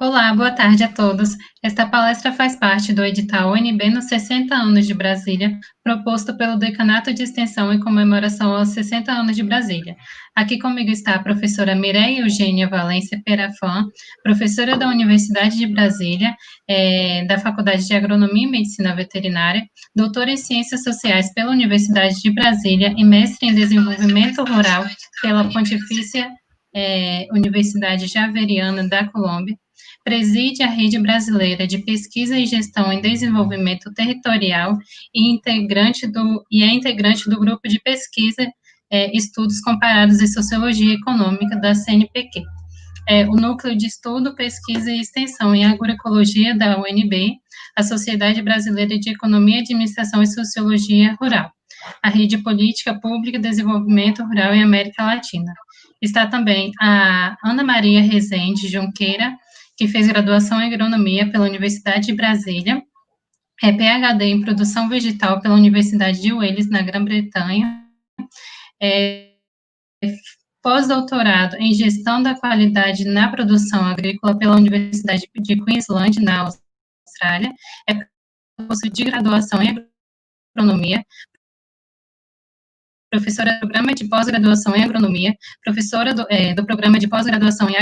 Olá, boa tarde a todos. Esta palestra faz parte do edital UNB nos 60 anos de Brasília, proposto pelo Decanato de Extensão em comemoração aos 60 anos de Brasília. Aqui comigo está a professora Mireia Eugênia Valência Perafã, professora da Universidade de Brasília, da Faculdade de Agronomia e Medicina Veterinária, doutora em Ciências Sociais pela Universidade de Brasília e mestre em Desenvolvimento Rural pela Pontifícia Universidade Javeriana da Colômbia. Preside a Rede Brasileira de Pesquisa e Gestão em Desenvolvimento Territorial e é integrante do Grupo de Pesquisa Estudos Comparados em Sociologia Econômica da CNPq. O Núcleo de Estudo, Pesquisa e Extensão em Agroecologia da UNB, a Sociedade Brasileira de Economia, Administração e Sociologia Rural, a Rede Política Pública, Desenvolvimento Rural em América Latina. Está também a Ana Maria Rezende Junqueira, que fez graduação em agronomia pela Universidade de Brasília, é PhD em produção vegetal pela Universidade de Wales, na Grã-Bretanha, pós-doutorado em gestão da qualidade na produção agrícola pela Universidade de Queensland, na Austrália, é curso de graduação em agronomia, professora do programa de pós-graduação em agronomia, professora do programa de pós-graduação em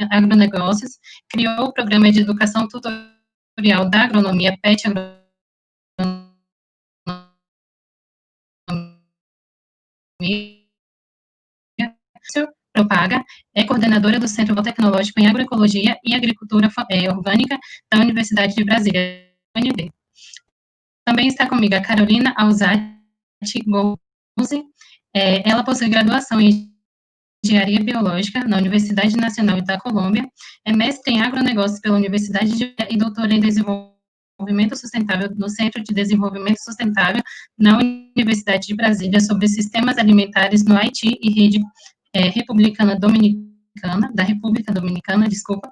agronegócios, criou o programa de educação tutorial da agronomia PET Agronomia, Propaga, é coordenadora do Centro Tecnológico em Agroecologia e Agricultura Orgânica da Universidade de Brasília, UNB. Também está comigo a Carolina Alzati Gouze, ela possui graduação em Engenharia Biológica na Universidade Nacional da Colômbia, é mestre em agronegócios pela Universidade e doutora em Desenvolvimento Sustentável no Centro de Desenvolvimento Sustentável na Universidade de Brasília sobre sistemas alimentares no Haiti e rede da República Dominicana, desculpa.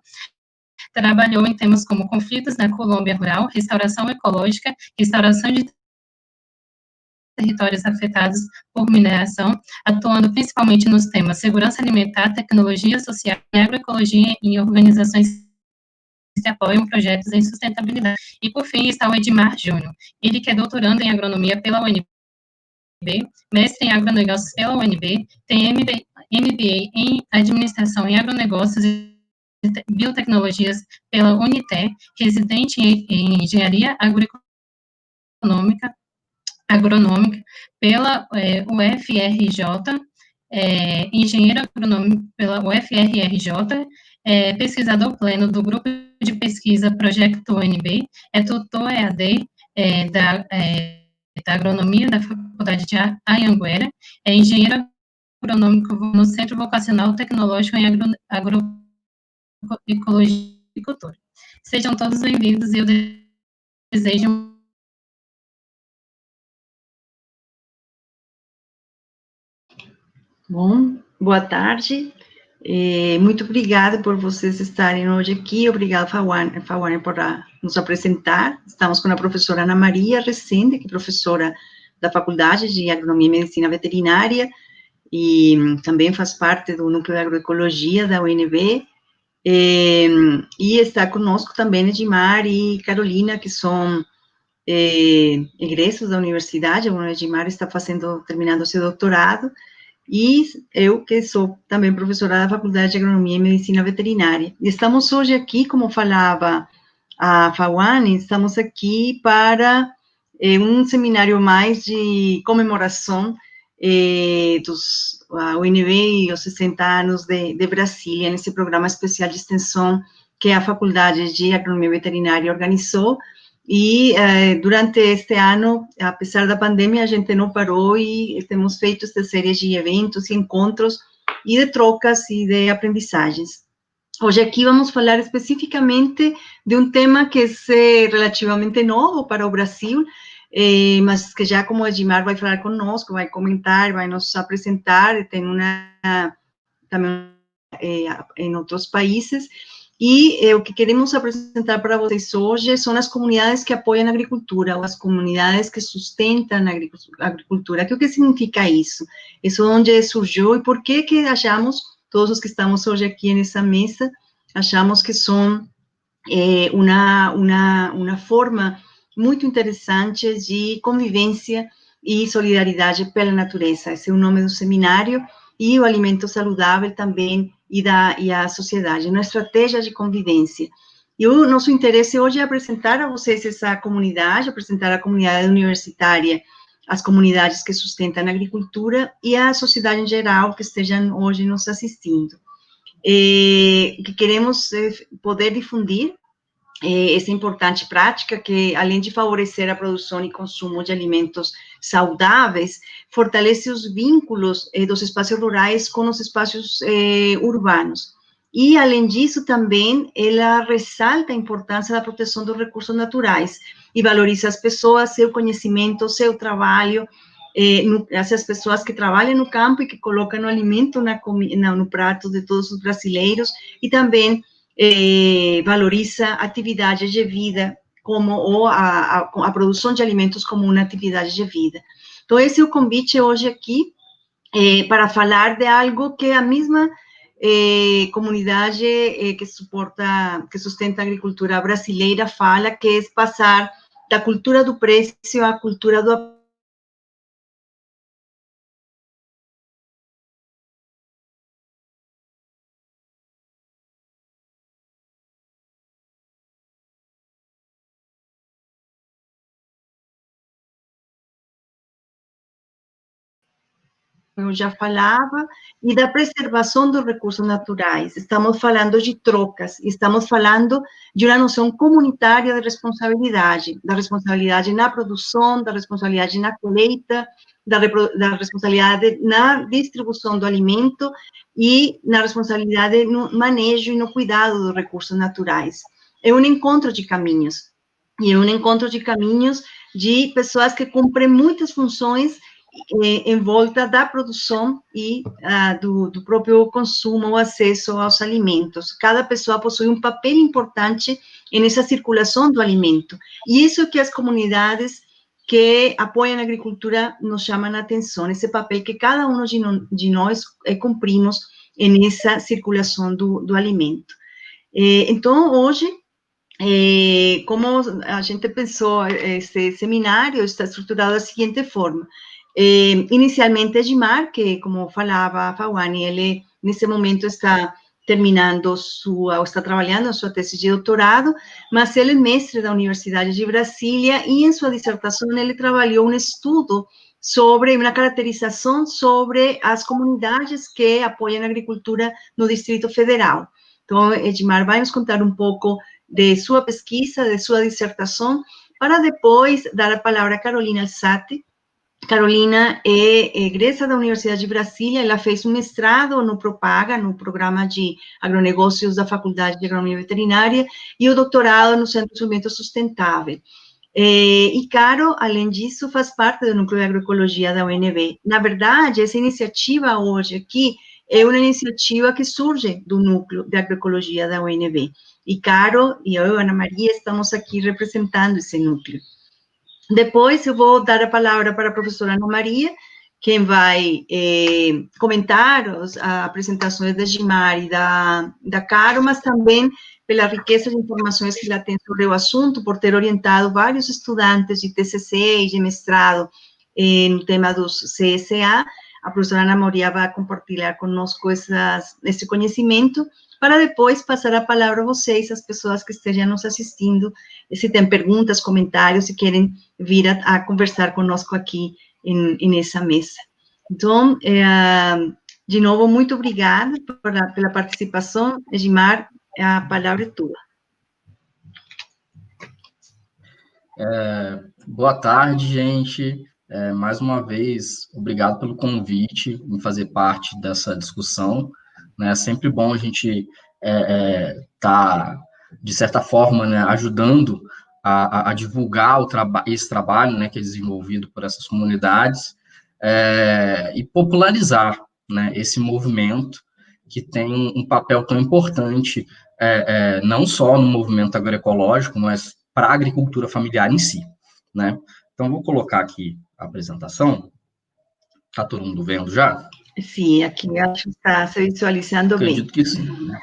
Trabalhou em temas como conflitos na Colômbia rural, restauração ecológica, restauração de territórios afetados por mineração, atuando principalmente nos temas segurança alimentar, tecnologia social e agroecologia em organizações que apoiam projetos em sustentabilidade. E, por fim, está o Edmar Júnior, ele que é doutorando em agronomia pela UNB, mestre em agronegócios pela UNB, tem MBA em administração em agronegócios e biotecnologias pela Unité, residente em engenharia agronômica pela UFRJ, engenheiro agronômico pela UFRJ, pesquisador pleno do grupo de pesquisa Projeto UNB, é tutor EAD da agronomia da Faculdade de Anhanguera, é engenheiro agronômico no Centro Vocacional Tecnológico em Agroecologia e Agricultura. Sejam todos bem-vindos e eu desejo Bom, boa tarde. Muito obrigada por vocês estarem hoje aqui. Obrigada, Fawane, por nos apresentar. Estamos com a professora Ana Maria Rezende, que é professora da Faculdade de Agronomia e Medicina Veterinária, e também faz parte do Núcleo de Agroecologia da UNB. E está conosco também Edmar e Carolina, que são egressos da universidade. O Edmar está terminando seu doutorado, e eu, que sou também professora da Faculdade de Agronomia e Medicina Veterinária. E estamos hoje aqui, como falava a Fawane, estamos aqui para um seminário mais de comemoração dos UNB e os 60 anos de Brasília, nesse programa especial de extensão que a Faculdade de Agronomia Veterinária organizou. E durante este ano, apesar da pandemia, a gente não parou e temos feito esta série de eventos e encontros e de trocas e de aprendizagens. Hoje aqui vamos falar especificamente de um tema que é relativamente novo para o Brasil, mas que já como o Edmar vai falar conosco, vai comentar, vai nos apresentar, tem também em outros países. E o que queremos apresentar para vocês hoje são as comunidades que apoiam a agricultura, ou as comunidades que sustentam a agricultura. O que significa isso? Isso onde surgiu e por que achamos, todos os que estamos hoje aqui nessa mesa, achamos que são uma forma muito interessante de convivência e solidariedade pela natureza. Esse é o nome do seminário, e o alimento saudável também, e a sociedade, uma estratégia de convivência. E o nosso interesse hoje é apresentar a vocês essa comunidade, apresentar a comunidade universitária, as comunidades que sustentam a agricultura e a sociedade em geral que estejam hoje nos assistindo. Que queremos poder difundir essa importante prática que, além de favorecer a produção e consumo de alimentos saudáveis, fortalece os vínculos dos espaços rurais com os espaços urbanos. E, além disso, também, ela ressalta a importância da proteção dos recursos naturais e valoriza as pessoas, seu conhecimento, seu trabalho, essas pessoas que trabalham no campo e que colocam o alimento no prato de todos os brasileiros, e também valoriza atividades de vida, como a produção de alimentos como uma atividade de vida. Então, esse é o convite hoje aqui, para falar de algo que a mesma comunidade que sustenta a agricultura brasileira fala, que é passar da cultura do preço à cultura do eu já falava, e da preservação dos recursos naturais. Estamos falando de trocas, estamos falando de uma noção comunitária de responsabilidade, da responsabilidade na produção, da responsabilidade na colheita, da responsabilidade na distribuição do alimento e na responsabilidade no manejo e no cuidado dos recursos naturais. É um encontro de caminhos, e é um encontro de caminhos de pessoas que cumprem muitas funções em volta da produção e do próprio consumo, o acesso aos alimentos. Cada pessoa possui um papel importante nessa circulação do alimento. E isso que as comunidades que apoiam a agricultura nos chamam a atenção, esse papel que cada um de nós cumprimos nessa circulação do alimento. Então, hoje, como a gente pensou, esse seminário está estruturado da seguinte forma. Inicialmente, Edmar, que, como falava a Fawani, ele, nesse momento, está terminando está trabalhando na sua tese de doutorado, mas ele é mestre da Universidade de Brasília, e em sua dissertação ele trabalhou um estudo sobre, uma caracterização sobre as comunidades que apoiam a agricultura no Distrito Federal. Então, Edmar vai nos contar um pouco de sua pesquisa, de sua dissertação, para depois dar a palavra a Carolina Alzate. Carolina é egressa da Universidade de Brasília, ela fez um mestrado no Propaga, no Programa de Agronegócios da Faculdade de Agronomia Veterinária, e o doutorado no Centro de Desenvolvimento Sustentável. E Caro, além disso, faz parte do Núcleo de Agroecologia da UNB. Na verdade, essa iniciativa hoje aqui é uma iniciativa que surge do Núcleo de Agroecologia da UNB. E Caro e eu, Ana Maria, estamos aqui representando esse núcleo. Depois eu vou dar a palavra para a professora Ana Maria, quem vai comentar as apresentações da Gimar e da Caro, mas também pela riqueza de informações que ela tem sobre o assunto, por ter orientado vários estudantes de TCC e de mestrado no tema dos CSA. A professora Ana Maria vai compartilhar conosco esse conhecimento, para depois passar a palavra a vocês, as pessoas que estejam nos assistindo, se têm perguntas, comentários, se querem vir a conversar conosco aqui nessa mesa. Então, de novo, muito obrigada pela participação. Edmar, a palavra é tua. Boa tarde, gente. Mais uma vez, obrigado pelo convite em fazer parte dessa discussão. É sempre bom a gente estar, de certa forma, né, ajudando a divulgar esse trabalho, né, que é desenvolvido por essas comunidades, e popularizar, né, esse movimento que tem um papel tão importante, não só no movimento agroecológico, mas para a agricultura familiar em si, né? Então, vou colocar aqui a apresentação. Está todo mundo vendo já? Sim, aqui acho que está se visualizando bem. Acredito que sim, né?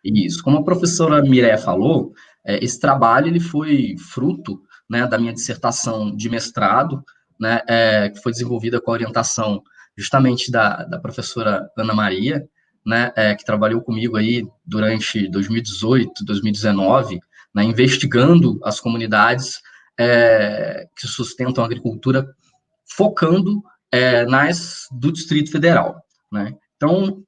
Isso, como a professora Mireia falou, esse trabalho ele foi fruto, né, da minha dissertação de mestrado, né, que foi desenvolvida com a orientação justamente da professora Ana Maria, né, que trabalhou comigo aí durante 2018, 2019, né, investigando as comunidades que sustentam a agricultura, focando nas do Distrito Federal, né. Então,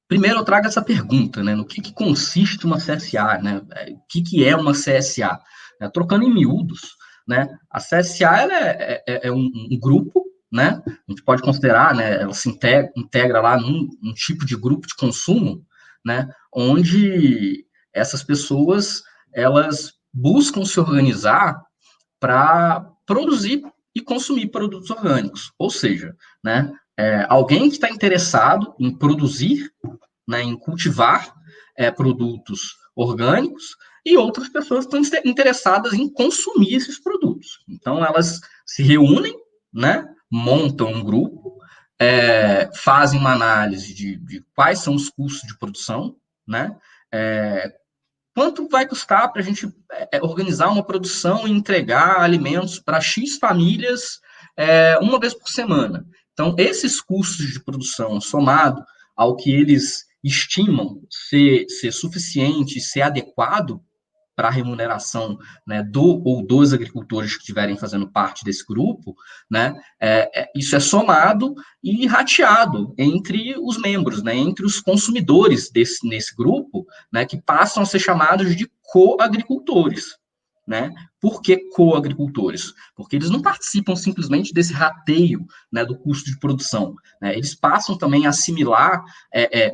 primeiro eu trago essa pergunta, né, no que consiste uma CSA, né, o que é uma CSA? Trocando em miúdos, né, a CSA ela é um grupo, né, a gente pode considerar, né, ela se integra lá num tipo de grupo de consumo, né, onde essas pessoas, elas buscam se organizar para produzir e consumir produtos orgânicos, ou seja, né, alguém que está interessado em produzir, né, em cultivar produtos orgânicos, e outras pessoas estão interessadas em consumir esses produtos. Então, elas se reúnem, né, montam um grupo, fazem uma análise de quais são os custos de produção, né, quanto vai custar para a gente organizar uma produção e entregar alimentos para X famílias uma vez por semana. Então, esses custos de produção, somado ao que eles estimam ser suficiente, ser adequado para a remuneração, né, do ou dos agricultores que estiverem fazendo parte desse grupo, né, isso é somado e rateado entre os membros, né, entre os consumidores nesse grupo, né, que passam a ser chamados de coagricultores. Né? Por que coagricultores? Porque eles não participam simplesmente desse rateio, né, do custo de produção. Né? Eles passam também a assimilar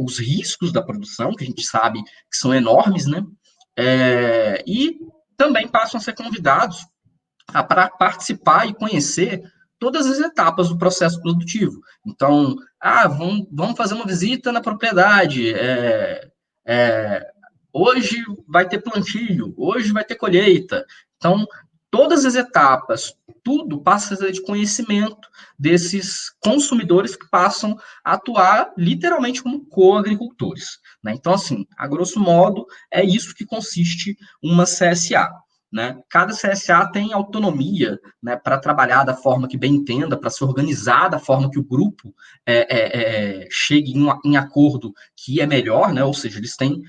os riscos da produção, que a gente sabe que são enormes, né? E também passam a ser convidados para participar e conhecer todas as etapas do processo produtivo. Então, vamos fazer uma visita na propriedade, hoje vai ter plantio, hoje vai ter colheita. Então, todas as etapas, tudo passa a ser de conhecimento desses consumidores que passam a atuar literalmente como coagricultores. Né? Então, assim, a grosso modo, é isso que consiste uma CSA. Né? Cada CSA tem autonomia, né, para trabalhar da forma que bem entenda, para se organizar da forma que o grupo chegue em acordo que é melhor, né? Ou seja, eles têm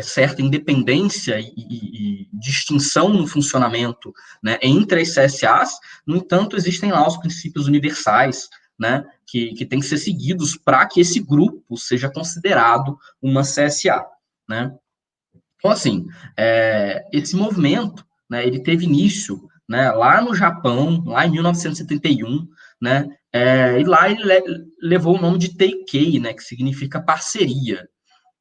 certa independência e distinção no funcionamento, né, entre as CSAs. No entanto, existem lá os princípios universais, né, que têm que ser seguidos para que esse grupo seja considerado uma CSA. Né? Então, assim, esse movimento, né, ele teve início, né, lá no Japão, lá em 1971, né, e lá ele levou o nome de Teikei, né, que significa parceria.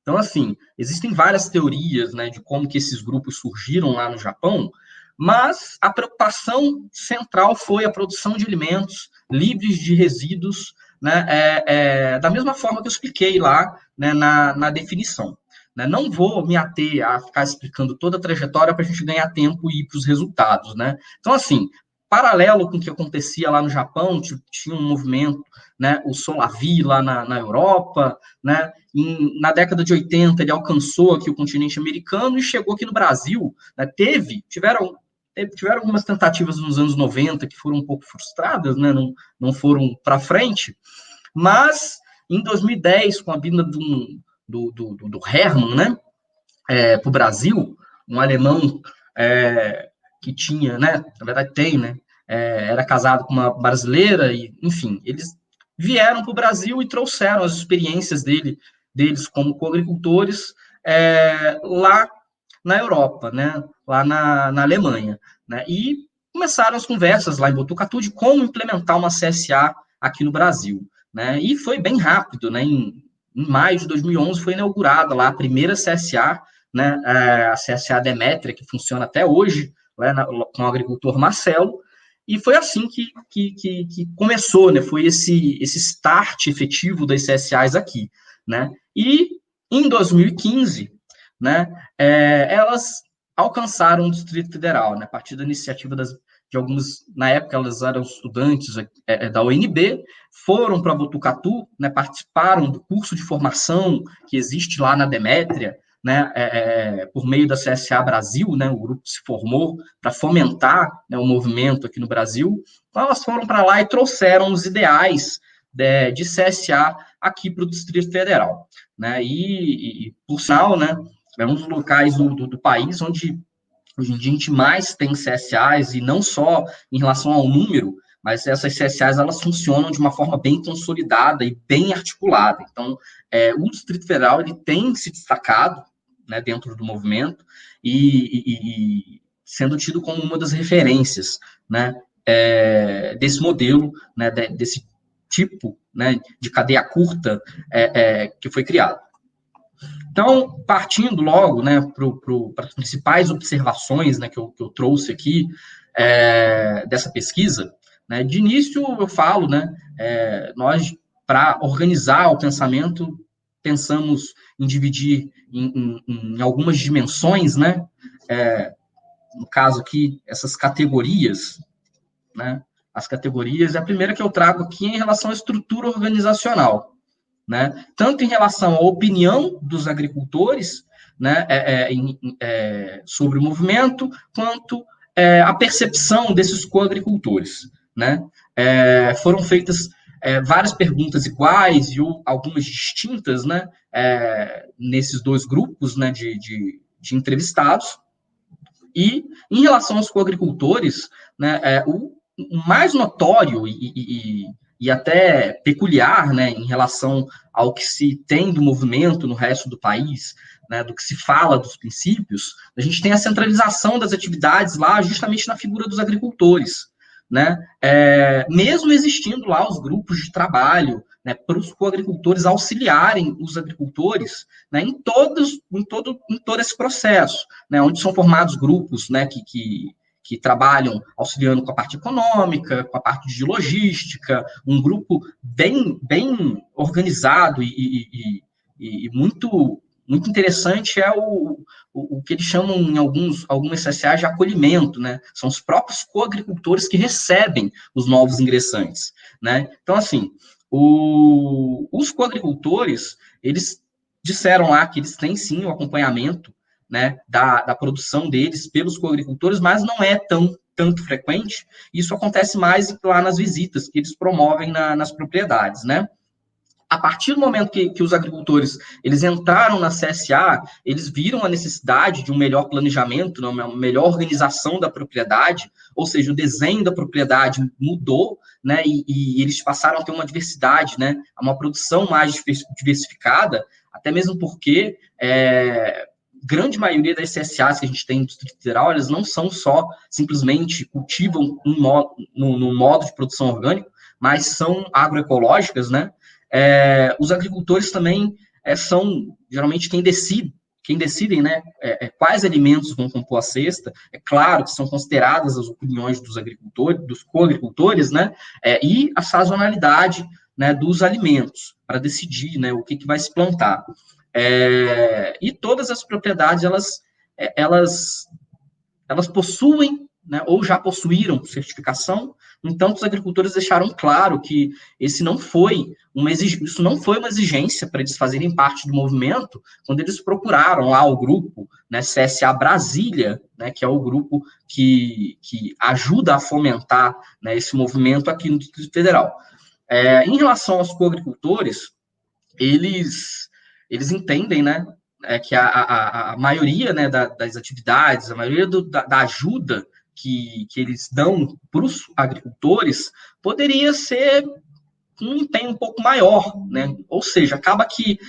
Então, assim, existem várias teorias, né, de como que esses grupos surgiram lá no Japão, mas a preocupação central foi a produção de alimentos livres de resíduos, né, da mesma forma que eu expliquei lá, né, na definição. Né? Não vou me ater a ficar explicando toda a trajetória para a gente ganhar tempo e ir para os resultados. Né? Então, assim, paralelo com o que acontecia lá no Japão, tinha um movimento, né, o Solavi lá na Europa, né, na década de 80 ele alcançou aqui o continente americano e chegou aqui no Brasil. Né, tiveram algumas tentativas nos anos 90 que foram um pouco frustradas, né, não foram para frente, mas em 2010, com a vinda do Hermann, né, para o Brasil, um alemão que tinha, né, na verdade tem, né, era casado com uma brasileira, e, enfim, eles vieram para o Brasil e trouxeram as experiências deles como coagricultores lá na Europa, né, lá na Alemanha. Né, e começaram as conversas lá em Botucatu de como implementar uma CSA aqui no Brasil. Né, e foi bem rápido, né, em maio de 2011 foi inaugurada lá a primeira CSA, né, a CSA Demétria, que funciona até hoje, né, com o agricultor Marcelo, e foi assim que começou, né, foi esse start efetivo das CSAs aqui. Né, e em 2015, né, elas alcançaram o Distrito Federal, né, a partir da iniciativa de alguns, na época elas eram estudantes da UNB, foram para Botucatu, né, participaram do curso de formação que existe lá na Demétria, né, por meio da CSA Brasil, né, o grupo se formou para fomentar, né, o movimento aqui no Brasil. Então, elas foram para lá e trouxeram os ideais de CSA aqui para o Distrito Federal, né, e por sinal, né, é um dos locais do país onde hoje em dia a gente mais tem CSAs, e não só em relação ao número, mas essas CSAs, elas funcionam de uma forma bem consolidada e bem articulada. Então, o Distrito Federal, ele tem se destacado, né, dentro do movimento, e sendo tido como uma das referências, né, desse modelo, né, desse tipo, né, de cadeia curta que foi criado. Então, partindo logo, né, para as principais observações, né, que eu trouxe aqui dessa pesquisa, né, de início eu falo, né, nós, para organizar o pensamento, pensamos em dividir em algumas dimensões, né, no caso aqui, essas categorias, né, as categorias, a primeira que eu trago aqui é em relação à estrutura organizacional, né, tanto em relação à opinião dos agricultores, né, sobre o movimento, quanto a percepção desses coagricultores, né. Foram feitas várias perguntas iguais e algumas distintas, né, nesses dois grupos, né, de entrevistados. E em relação aos coagricultores, né, o mais notório e até peculiar, né, em relação ao que se tem do movimento no resto do país, né, do que se fala dos princípios, a gente tem a centralização das atividades lá justamente na figura dos agricultores, né, mesmo existindo lá os grupos de trabalho, né, para os coagricultores auxiliarem os agricultores, né, em todo esse processo, né, onde são formados grupos, né, que trabalham auxiliando com a parte econômica, com a parte de logística, um grupo bem organizado e muito interessante é o que eles chamam em algumas CSAs de acolhimento, né? São os próprios coagricultores que recebem os novos ingressantes, né? Então, assim, os coagricultores, eles disseram lá que eles têm sim o acompanhamento, né, da produção deles pelos coagricultores, mas não é tanto frequente. Isso acontece mais lá nas visitas que eles promovem nas propriedades, né? A partir do momento que os agricultores eles entraram na CSA, eles viram a necessidade de um melhor planejamento, né, uma melhor organização da propriedade, ou seja, o desenho da propriedade mudou, né, e eles passaram a ter uma diversidade, né, uma produção mais diversificada, até mesmo porque grande maioria das CSAs que a gente tem no Distrito Federal, elas não são só simplesmente cultivam no modo de produção orgânica, mas são agroecológicas, né? Os agricultores também são geralmente quem decidem, né, quais alimentos vão compor a cesta. É claro que são consideradas as opiniões dos agricultores, dos coagricultores, né, e a sazonalidade, né, dos alimentos para decidir, né, o que vai se plantar. E todas as propriedades elas possuem, né, ou já possuíram certificação. Então, os agricultores deixaram claro que isso não foi uma exigência para eles fazerem parte do movimento, quando eles procuraram lá o grupo, né, CSA Brasília, né, que é o grupo que ajuda a fomentar, né, esse movimento aqui no Distrito Federal. Em relação aos coagricultores, eles entendem, né, que a maioria, né, das atividades, a maioria da ajuda que eles dão para os agricultores poderia ser um empenho um pouco maior, né? Ou seja, acaba que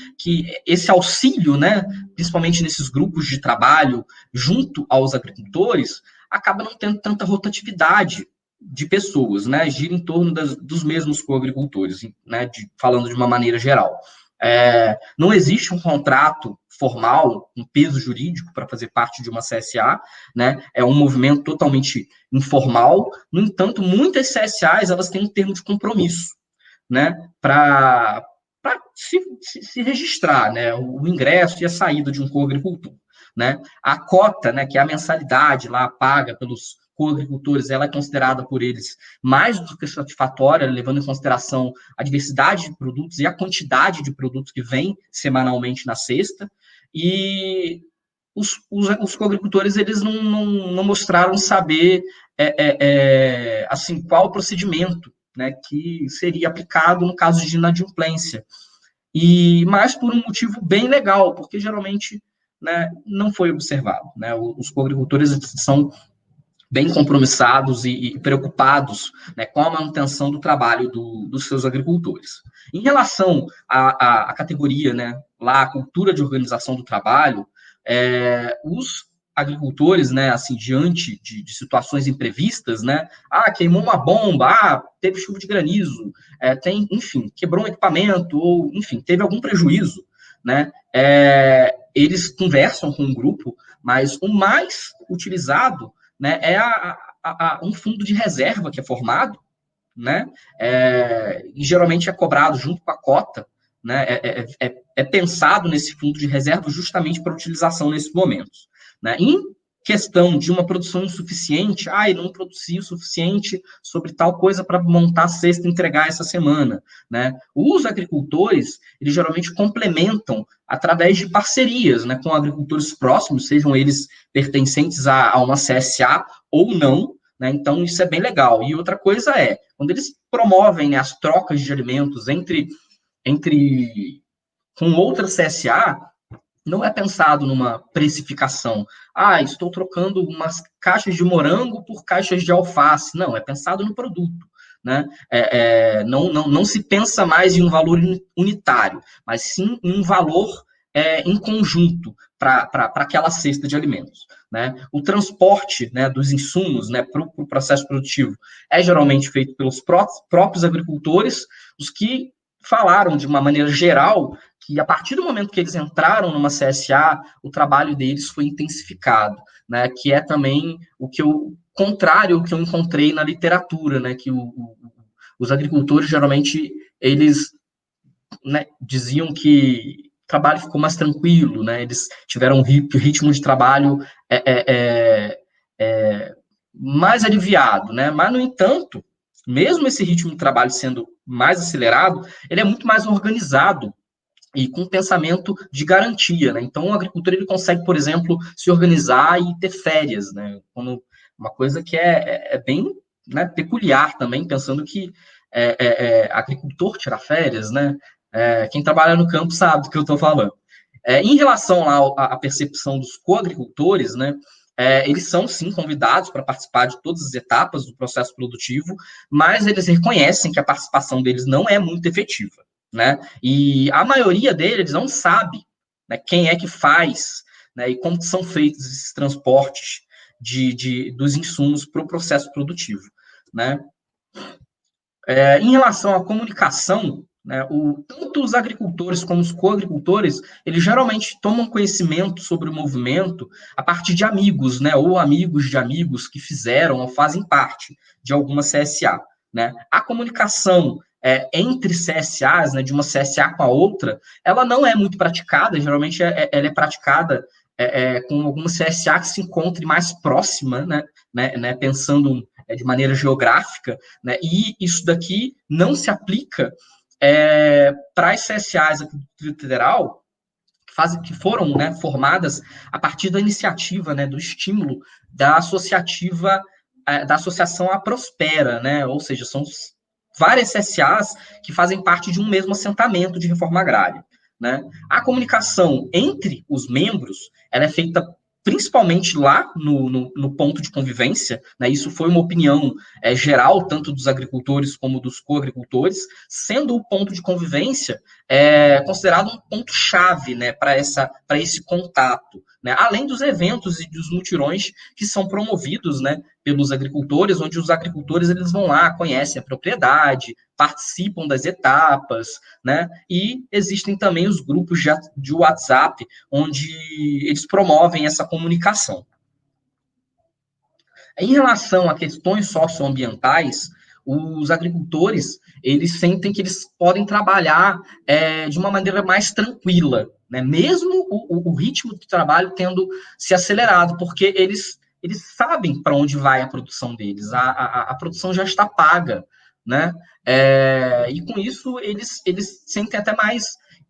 esse auxílio, né, principalmente nesses grupos de trabalho junto aos agricultores, acaba não tendo tanta rotatividade de pessoas, né? Gira em torno dos mesmos coagricultores, né? Falando de uma maneira geral. Não existe um contrato formal, um peso jurídico para fazer parte de uma CSA, né? É um movimento totalmente informal. No entanto, muitas CSAs elas têm um termo de compromisso, né? Para se registrar, né? O ingresso e a saída de um coagricultor, né? A cota, né? Que é a mensalidade lá paga pelos coagricultores, ela é considerada por eles mais do que satisfatória, levando em consideração a diversidade de produtos e a quantidade de produtos que vem semanalmente na cesta, e os coagricultores, eles não mostraram saber assim, qual o procedimento, né, que seria aplicado no caso de inadimplência. Mas por um motivo bem legal, porque geralmente, né, não foi observado. Né, os coagricultores são bem compromissados e preocupados, né, com a manutenção do trabalho dos seus agricultores. Em relação à categoria, né, lá, a cultura de organização do trabalho, os agricultores, né, assim, diante de situações imprevistas, né, queimou uma bomba, teve chuva de granizo, enfim, quebrou um equipamento, ou, enfim, teve algum prejuízo, né, eles conversam com o grupo, mas o mais utilizado, né, um fundo de reserva que é formado, né, e geralmente é cobrado junto com a cota, né, é pensado nesse fundo de reserva justamente para utilização nesses momentos. Né. Em questão de uma produção insuficiente, não produzi o suficiente sobre tal coisa para montar a cesta e entregar essa semana. Né. Os agricultores, eles geralmente complementam através de parcerias, né, com agricultores próximos, sejam eles pertencentes a uma CSA ou não, né. Então, isso é bem legal. E outra coisa quando eles promovem, né, as trocas de alimentos com outras CSA, não é pensado numa precificação. Estou trocando umas caixas de morango por caixas de alface. Não, é pensado no produto. Né? Não se pensa mais em um valor unitário, mas sim em um valor em conjunto para aquela cesta de alimentos. Né? O transporte, né, dos insumos, né, para o processo produtivo é geralmente feito pelos próprios agricultores, os que falaram de uma maneira geral que a partir do momento que eles entraram numa CSA, o trabalho deles foi intensificado, né, que é também contrário ao que eu encontrei na literatura, né, que os agricultores, geralmente, eles, né, diziam que o trabalho ficou mais tranquilo, né, eles tiveram um ritmo de trabalho mais aliviado, né, mas, no entanto, mesmo esse ritmo de trabalho sendo mais acelerado, ele é muito mais organizado e com pensamento de garantia, né? Então, o agricultor, ele consegue, por exemplo, se organizar e ter férias, né? Como uma coisa que é bem, né, peculiar também, pensando que agricultor tira férias, né? Quem trabalha no campo sabe do que eu estou falando. Em relação à percepção dos coagricultores, né? Eles são, sim, convidados para participar de todas as etapas do processo produtivo, mas eles reconhecem que a participação deles não é muito efetiva. Né? E a maioria deles não sabe, né, quem é que faz, né, e como são feitos esses transportes dos insumos para o processo produtivo. Né? Em relação à comunicação, né, tanto os agricultores como os coagricultores, eles geralmente tomam conhecimento sobre o movimento a partir de amigos, né, ou amigos de amigos que fizeram ou fazem parte de alguma CSA. Né? A comunicação entre CSAs, né, de uma CSA com a outra, ela não é muito praticada, geralmente ela é praticada com alguma CSA que se encontre mais próxima, né, pensando de maneira geográfica, né, e isso daqui não se aplica para as CSAs aqui do Distrito Federal, que foram, né, formadas a partir da iniciativa, né, do estímulo da associação à Prospera, né, ou seja, são várias CSAs que fazem parte de um mesmo assentamento de reforma agrária. Né? A comunicação entre os membros, ela é feita principalmente lá no ponto de convivência, né? Isso foi uma opinião geral, tanto dos agricultores como dos coagricultores, sendo o ponto de convivência considerado um ponto-chave, né, para esse contato, né? Além dos eventos e dos mutirões que são promovidos, né, pelos agricultores, onde os agricultores eles vão lá, conhecem a propriedade, participam das etapas, né? E existem também os grupos de WhatsApp, onde eles promovem essa comunicação. Em relação a questões socioambientais, os agricultores, eles sentem que eles podem trabalhar de uma maneira mais tranquila, né? Mesmo o ritmo de trabalho tendo se acelerado, porque eles eles sabem para onde vai a produção deles, a produção já está paga, né? E com isso eles sentem até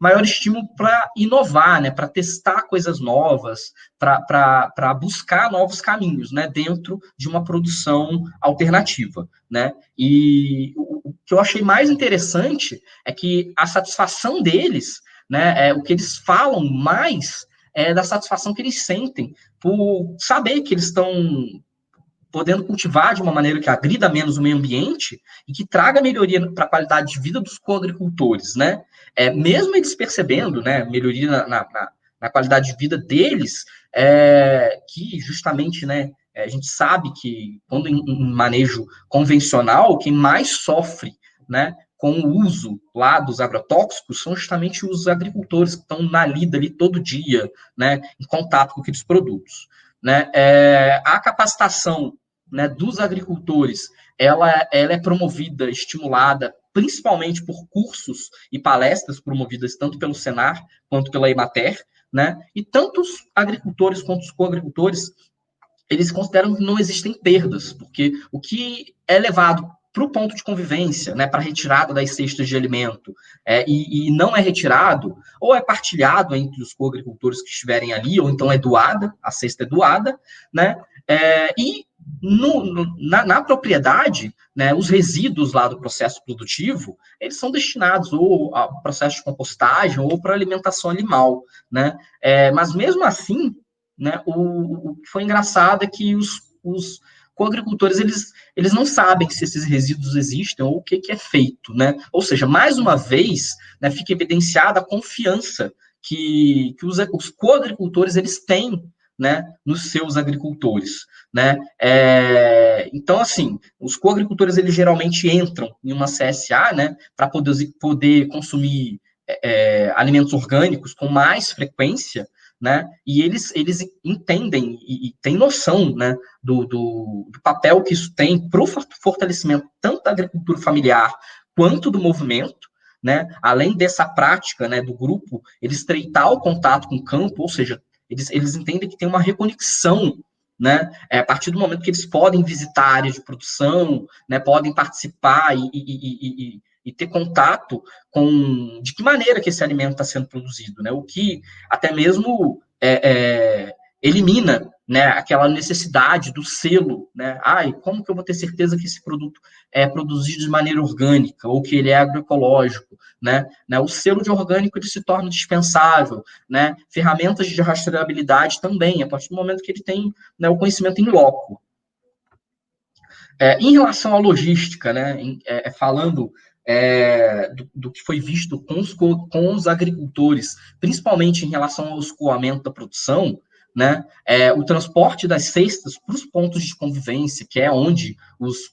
maior estímulo para inovar, né? Para testar coisas novas, para buscar novos caminhos, né? Dentro de uma produção alternativa, né? E o que eu achei mais interessante é que a satisfação deles, né? O que eles falam mais é da satisfação que eles sentem por saber que eles estão podendo cultivar de uma maneira que agrida menos o meio ambiente e que traga melhoria para a qualidade de vida dos coagricultores, né? Mesmo eles percebendo, né, melhoria na qualidade de vida deles, que justamente, né, a gente sabe que quando em manejo convencional, quem mais sofre, né, com o uso lá dos agrotóxicos são justamente os agricultores que estão na lida ali todo dia, né, em contato com aqueles produtos. Né? A capacitação, né, dos agricultores, ela é promovida, estimulada, principalmente por cursos e palestras promovidas tanto pelo Senar quanto pela Emater, né? E tanto os agricultores quanto os coagricultores, eles consideram que não existem perdas, porque o que é levado para o ponto de convivência, né, para retirada das cestas de alimento, e não é retirado, ou é partilhado entre os coagricultores que estiverem ali, ou então é doada, a cesta é doada, né, e na propriedade, né, os resíduos lá do processo produtivo, eles são destinados ou ao processo de compostagem ou para alimentação animal, né, mas mesmo assim, né, o que foi engraçado é que os coagricultores, eles não sabem se esses resíduos existem ou o que é feito, né? Ou seja, mais uma vez, né, fica evidenciada a confiança que os coagricultores, eles têm, né, nos seus agricultores, né? Então, assim, os coagricultores, eles geralmente entram em uma CSA, né, para poder consumir alimentos orgânicos com mais frequência, né? E eles entendem e têm noção, né, do papel que isso tem para o fortalecimento tanto da agricultura familiar quanto do movimento, né? Além dessa prática, né, do grupo, eles estreitar o contato com o campo, ou seja, eles entendem que tem uma reconexão, né? A partir do momento que eles podem visitar a área de produção, né, podem participar e ter contato com de que maneira que esse alimento está sendo produzido, né? O que até mesmo elimina, né, aquela necessidade do selo, né? Como que eu vou ter certeza que esse produto é produzido de maneira orgânica ou que ele é agroecológico, né? O selo de orgânico ele se torna dispensável, né? Ferramentas de rastreabilidade também, a partir do momento que ele tem, né, o conhecimento em loco. Em relação à logística, né, falando do que foi visto com os agricultores, principalmente em relação ao escoamento da produção, né, o transporte das cestas para os pontos de convivência, que é onde os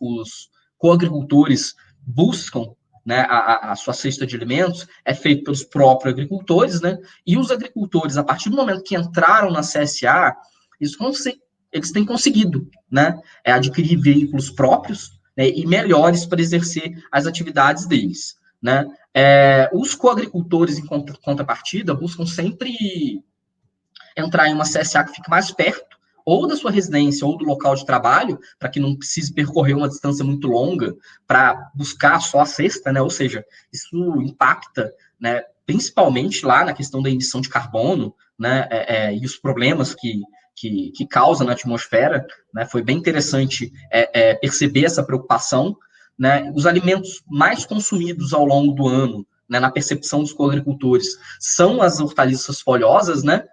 coagricultores buscam, né, a sua cesta de alimentos, é feito pelos próprios agricultores, né, e os agricultores, a partir do momento que entraram na CSA, eles têm conseguido, né, adquirir veículos próprios, né, e melhores para exercer as atividades deles, né. Os coagricultores, em contrapartida, buscam sempre entrar em uma CSA que fique mais perto, ou da sua residência, ou do local de trabalho, para que não precise percorrer uma distância muito longa para buscar só a cesta, né, ou seja, isso impacta, né, principalmente lá na questão da emissão de carbono, né, e os problemas que causa na atmosfera, né, foi bem interessante perceber essa preocupação, né, os alimentos mais consumidos ao longo do ano, né, na percepção dos coagricultores, são as hortaliças folhosas, né,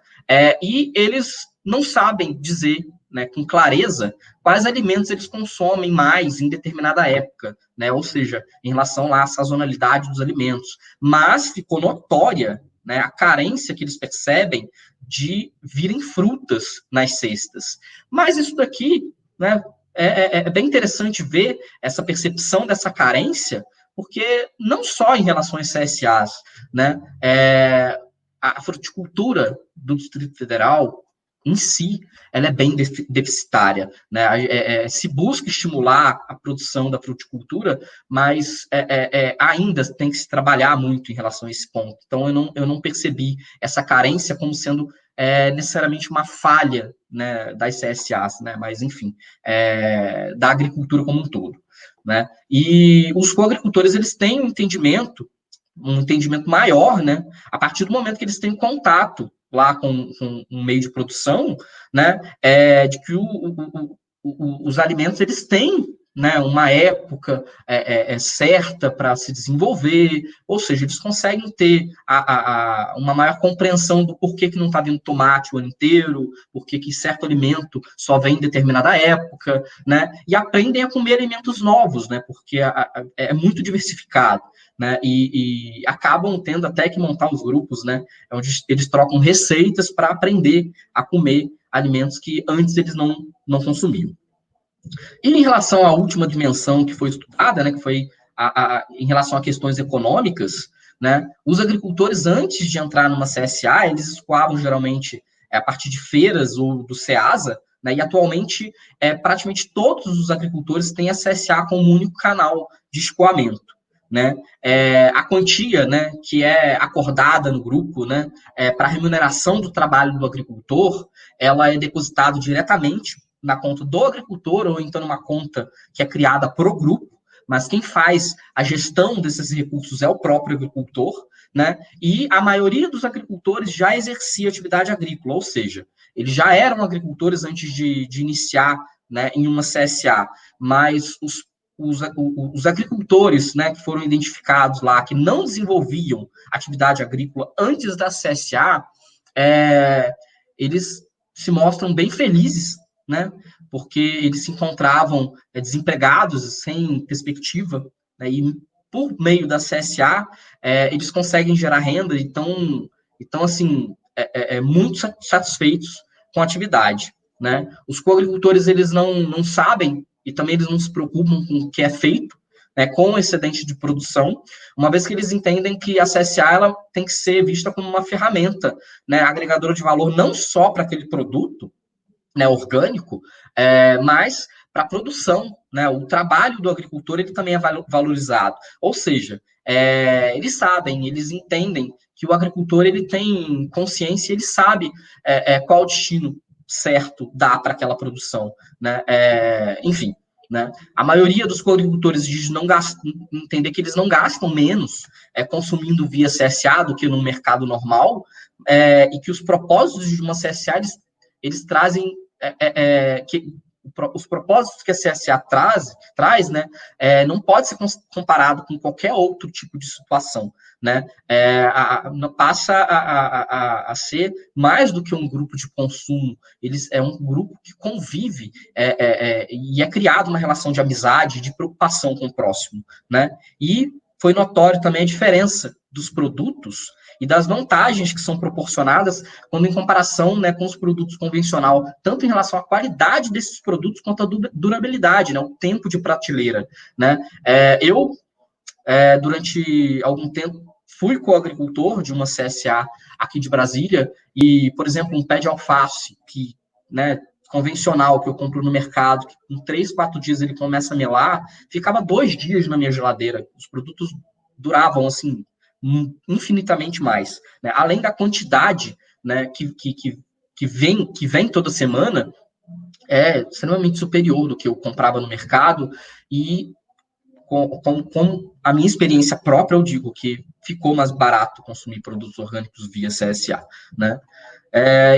e eles não sabem dizer, né, com clareza quais alimentos eles consomem mais em determinada época, né, ou seja, em relação lá à sazonalidade dos alimentos, mas ficou notória, né, a carência que eles percebem de virem frutas nas cestas. Mas isso daqui, né, é bem interessante ver essa percepção dessa carência, porque não só em relação às CSAs, né, a fruticultura do Distrito Federal, em si, ela é bem deficitária, né? Se busca estimular a produção da fruticultura, mas ainda tem que se trabalhar muito em relação a esse ponto. Então, eu não percebi essa carência como sendo necessariamente uma falha, né, das CSAs, né, mas, enfim, da agricultura como um todo, né? E os coagricultores, eles têm um entendimento maior, né, a partir do momento que eles têm contato lá com um meio de produção, né, de que os alimentos, eles têm, né, uma época certa para se desenvolver, ou seja, eles conseguem ter uma maior compreensão do porquê que não está vindo tomate o ano inteiro, porquê que certo alimento só vem em determinada época, né, e aprendem a comer alimentos novos, né, porque é muito diversificado, né, e acabam tendo até que montar os grupos, né, onde eles trocam receitas para aprender a comer alimentos que antes eles não consumiam. E em relação à última dimensão que foi estudada, né, que foi em relação a questões econômicas, né, os agricultores, antes de entrar numa CSA, eles escoavam geralmente a partir de feiras ou do SEASA, né, e atualmente praticamente todos os agricultores têm a CSA como único canal de escoamento. Né, a quantia, né, que é acordada no grupo, né, para remuneração do trabalho do agricultor, ela é depositada diretamente na conta do agricultor, ou então numa conta que é criada para o grupo, mas quem faz a gestão desses recursos é o próprio agricultor, né? E a maioria dos agricultores já exercia atividade agrícola, ou seja, eles já eram agricultores antes de iniciar, né, em uma CSA, mas os agricultores, né, que foram identificados lá, que não desenvolviam atividade agrícola antes da CSA, eles se mostram bem felizes, né, porque eles se encontravam desempregados, sem perspectiva, né, e por meio da CSA, eles conseguem gerar renda, então assim, muito satisfeitos com a atividade, né. Os coagricultores, eles não sabem, e também eles não se preocupam com o que é feito, né, com o excedente de produção, uma vez que eles entendem que a CSA ela tem que ser vista como uma ferramenta, né, agregadora de valor não só para aquele produto, né, orgânico, mas para a produção, né, o trabalho do agricultor ele também é valorizado, ou seja, eles sabem, eles entendem que o agricultor ele tem consciência, ele sabe qual o destino certo dá para aquela produção, né, enfim, né, a maioria dos agricultores diz entender que eles não gastam menos consumindo via CSA do que no mercado normal, e que os propósitos de uma CSA eles trazem que os propósitos que a CSA traz, né, não pode ser comparado com qualquer outro tipo de situação, né, passa a ser mais do que um grupo de consumo, é um grupo que convive e é criado uma relação de amizade, de preocupação com o próximo, né, e foi notório também a diferença dos produtos e das vantagens que são proporcionadas quando em comparação, né, com os produtos convencional, tanto em relação à qualidade desses produtos quanto à durabilidade, né, o tempo de prateleira, né. Eu, durante algum tempo, fui coagricultor de uma CSA aqui de Brasília e, por exemplo, um pé de alface, que, né, convencional, que eu compro no mercado, que em 3, 4 dias ele começa a melar, ficava 2 dias na minha geladeira. Os produtos duravam, assim, infinitamente mais, né? Além da quantidade, né, que vem toda semana, é extremamente superior do que eu comprava no mercado, e com a minha experiência própria, eu digo que ficou mais barato consumir produtos orgânicos via CSA, né?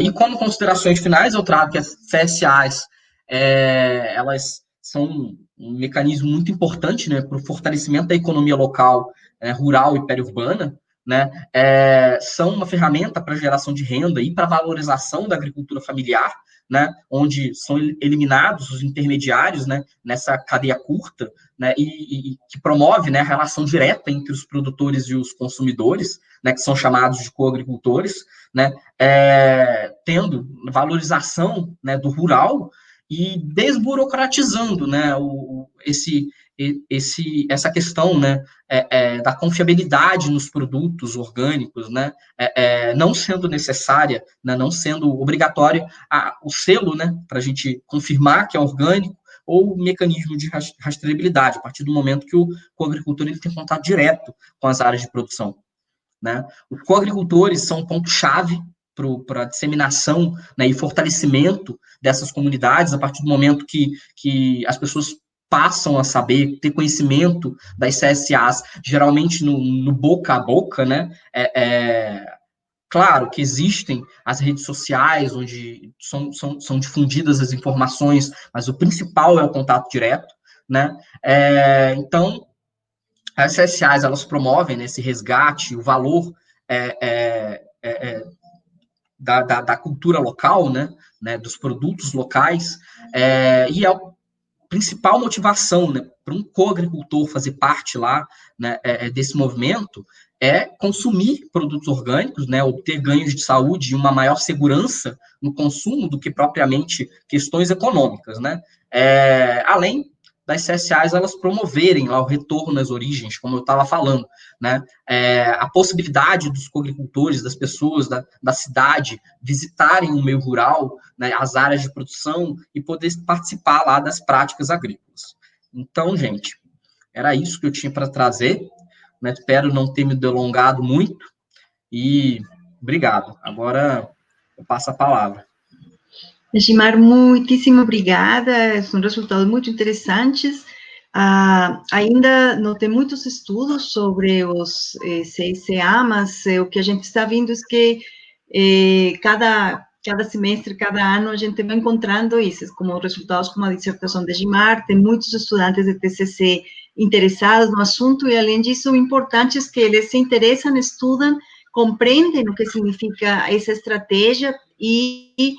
E como considerações finais, eu trago que as CSAs, elas são um mecanismo muito importante, né, para o fortalecimento da economia local, rural e periurbana, né, são uma ferramenta para geração de renda e para valorização da agricultura familiar, né, onde são eliminados os intermediários, né, nessa cadeia curta, né, e que promove, né, a relação direta entre os produtores e os consumidores, né, que são chamados de coagricultores, né, tendo valorização, né, do rural e desburocratizando, né, essa questão, né, da confiabilidade nos produtos orgânicos, né, não sendo necessária, né, não sendo obrigatório o selo, né, para a gente confirmar que é orgânico, ou o mecanismo de rastreabilidade, a partir do momento que o agricultor ele tem contato direto com as áreas de produção, né. Os coagricultores são um ponto-chave para a disseminação, né, e fortalecimento dessas comunidades, a partir do momento que as pessoas passam a saber, ter conhecimento das CSAs, geralmente no boca a boca, né? Claro que existem as redes sociais, onde são difundidas as informações, mas o principal é o contato direto, né? Então, as CSAs, elas promovem, né, esse resgate, o valor da cultura local, né, dos produtos locais, e a principal motivação, né, para um coagricultor fazer parte lá, né, desse movimento é consumir produtos orgânicos, né, obter ganhos de saúde e uma maior segurança no consumo do que propriamente questões econômicas, né? Além das CSAs, elas promoverem lá o retorno às origens, como eu estava falando, né? A possibilidade dos coagricultores, das pessoas da cidade, visitarem o meio rural, né, as áreas de produção e poder participar lá das práticas agrícolas. Então, gente, era isso que eu tinha para trazer, né? Espero não ter me delongado muito e obrigado. Agora eu passo a palavra. Gimar, muitíssimo obrigada, são resultados muito interessantes. Ainda não tem muitos estudos sobre os CSA, mas o que a gente está vendo é que cada semestre, cada ano, a gente vai encontrando isso, como resultados como a dissertação de Gimar, tem muitos estudantes de TCC interessados no assunto, e além disso, o importante é que eles se interessam, estudam, compreendem o que significa essa estratégia e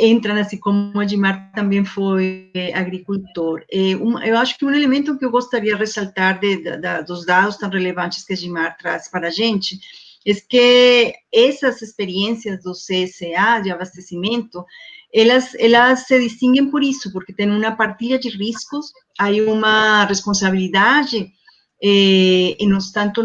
entram, assim, como a Gimar também foi agricultor. Eu acho que um elemento que eu gostaria de ressaltar dos dados tão relevantes que a Gimar traz para a gente é que essas experiências do CSA, de abastecimento, elas se distinguem por isso, porque tem uma partilha de riscos, há uma responsabilidade, tanto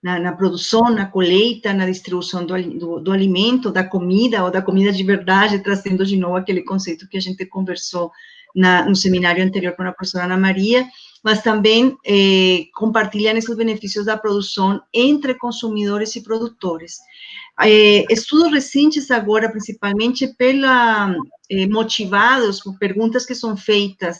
na produção, na colheita, na distribuição do alimento, da comida, ou da comida de verdade, trazendo de novo aquele conceito que a gente conversou no seminário anterior com a professora Ana Maria, mas também compartilham esses benefícios da produção entre consumidores e produtores. Estudos recentes agora, principalmente motivados por perguntas que são feitas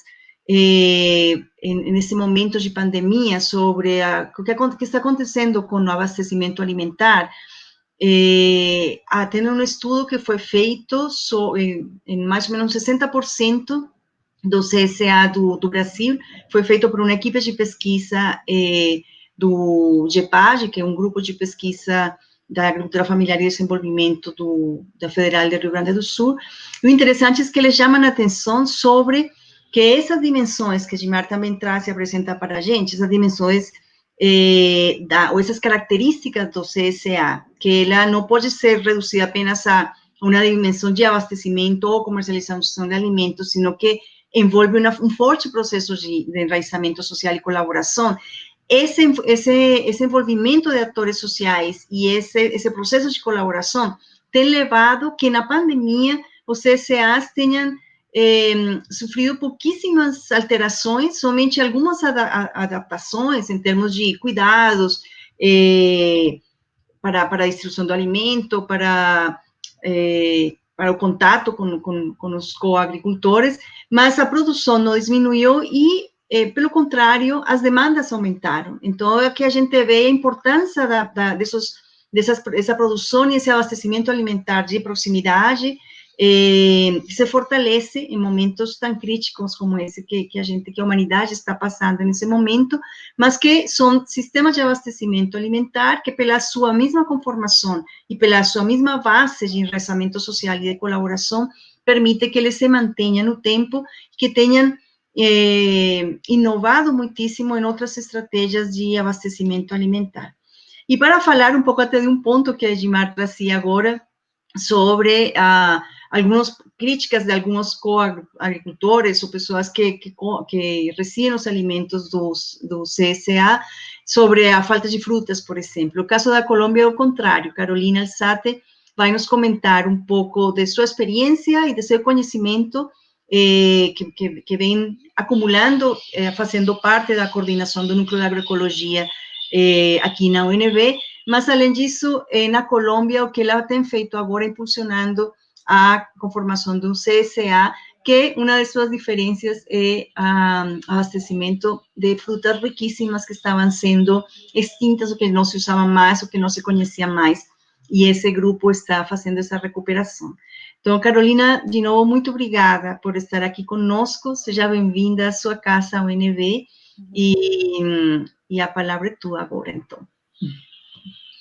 nesse momento de pandemia sobre o que está acontecendo com o abastecimento alimentar. Tem um estudo que foi feito em mais ou menos 60% do CSA do Brasil, foi feito por uma equipe de pesquisa do GEPAG, que é um grupo de pesquisa da Agricultura Familiar e Desenvolvimento da Federal de Rio Grande do Sul. E o interessante é que eles chamam a atenção sobre que essas dimensões que a Gimar também traz e apresenta para a gente, essas dimensões ou essas características do CSA, que ela não pode ser reduzida apenas a uma dimensão de abastecimento ou comercialização de alimentos, sino que envolve um forte processo de enraizamento social e colaboração. Esse envolvimento de atores sociais e esse processo de colaboração tem levado que na pandemia os CSAs tenham sofrido pouquíssimas alterações, somente algumas adaptações em termos de cuidados para a distribuição do alimento, para o contato com os coagricultores, mas a produção não diminuiu e, pelo contrário, as demandas aumentaram. Então, aqui a gente vê a importância dessa produção e esse abastecimento alimentar de proximidade, se fortalece em momentos tão críticos como esse que a humanidade está passando nesse momento, mas que são sistemas de abastecimento alimentar que, pela sua mesma conformação e pela sua mesma base de enraizamento social e de colaboração, permite que eles se mantenham no tempo, que tenham inovado muitíssimo em outras estratégias de abastecimento alimentar. E para falar um pouco até de um ponto que a Gimar trazia agora, sobre algumas críticas de alguns coagricultores ou pessoas que recebem os alimentos do CSA, sobre a falta de frutas, por exemplo. O caso da Colômbia é o contrário. Carolina Alzate vai nos comentar um pouco de sua experiência e de seu conhecimento que vem acumulando, fazendo parte da coordenação do Núcleo de Agroecologia aqui na UNB, Mas, além disso, na Colômbia, o que ela tem feito agora é impulsionando a conformação do CSA, que uma de suas diferenças é o abastecimento de frutas riquíssimas que estavam sendo extintas, ou que não se usavam mais, ou que não se conhecia mais, e esse grupo está fazendo essa recuperação. Então, Carolina, de novo, muito obrigada por estar aqui conosco, seja bem-vinda à sua casa, UNB, e a palavra é tua agora, então.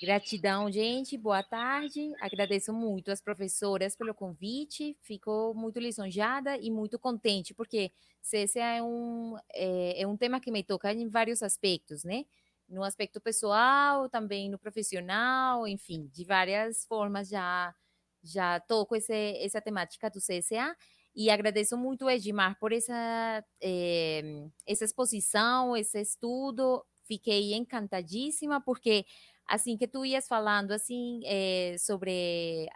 Gratidão, gente. Boa tarde. Agradeço muito às professoras pelo convite. Fico muito lisonjeada e muito contente, porque esse é um tema que me toca em vários aspectos, né? No aspecto pessoal, também no profissional, enfim, de várias formas já toco essa temática do CSA. E agradeço muito o Edmar por essa exposição, esse estudo. Fiquei encantadíssima, porque assim que tu ias falando assim sobre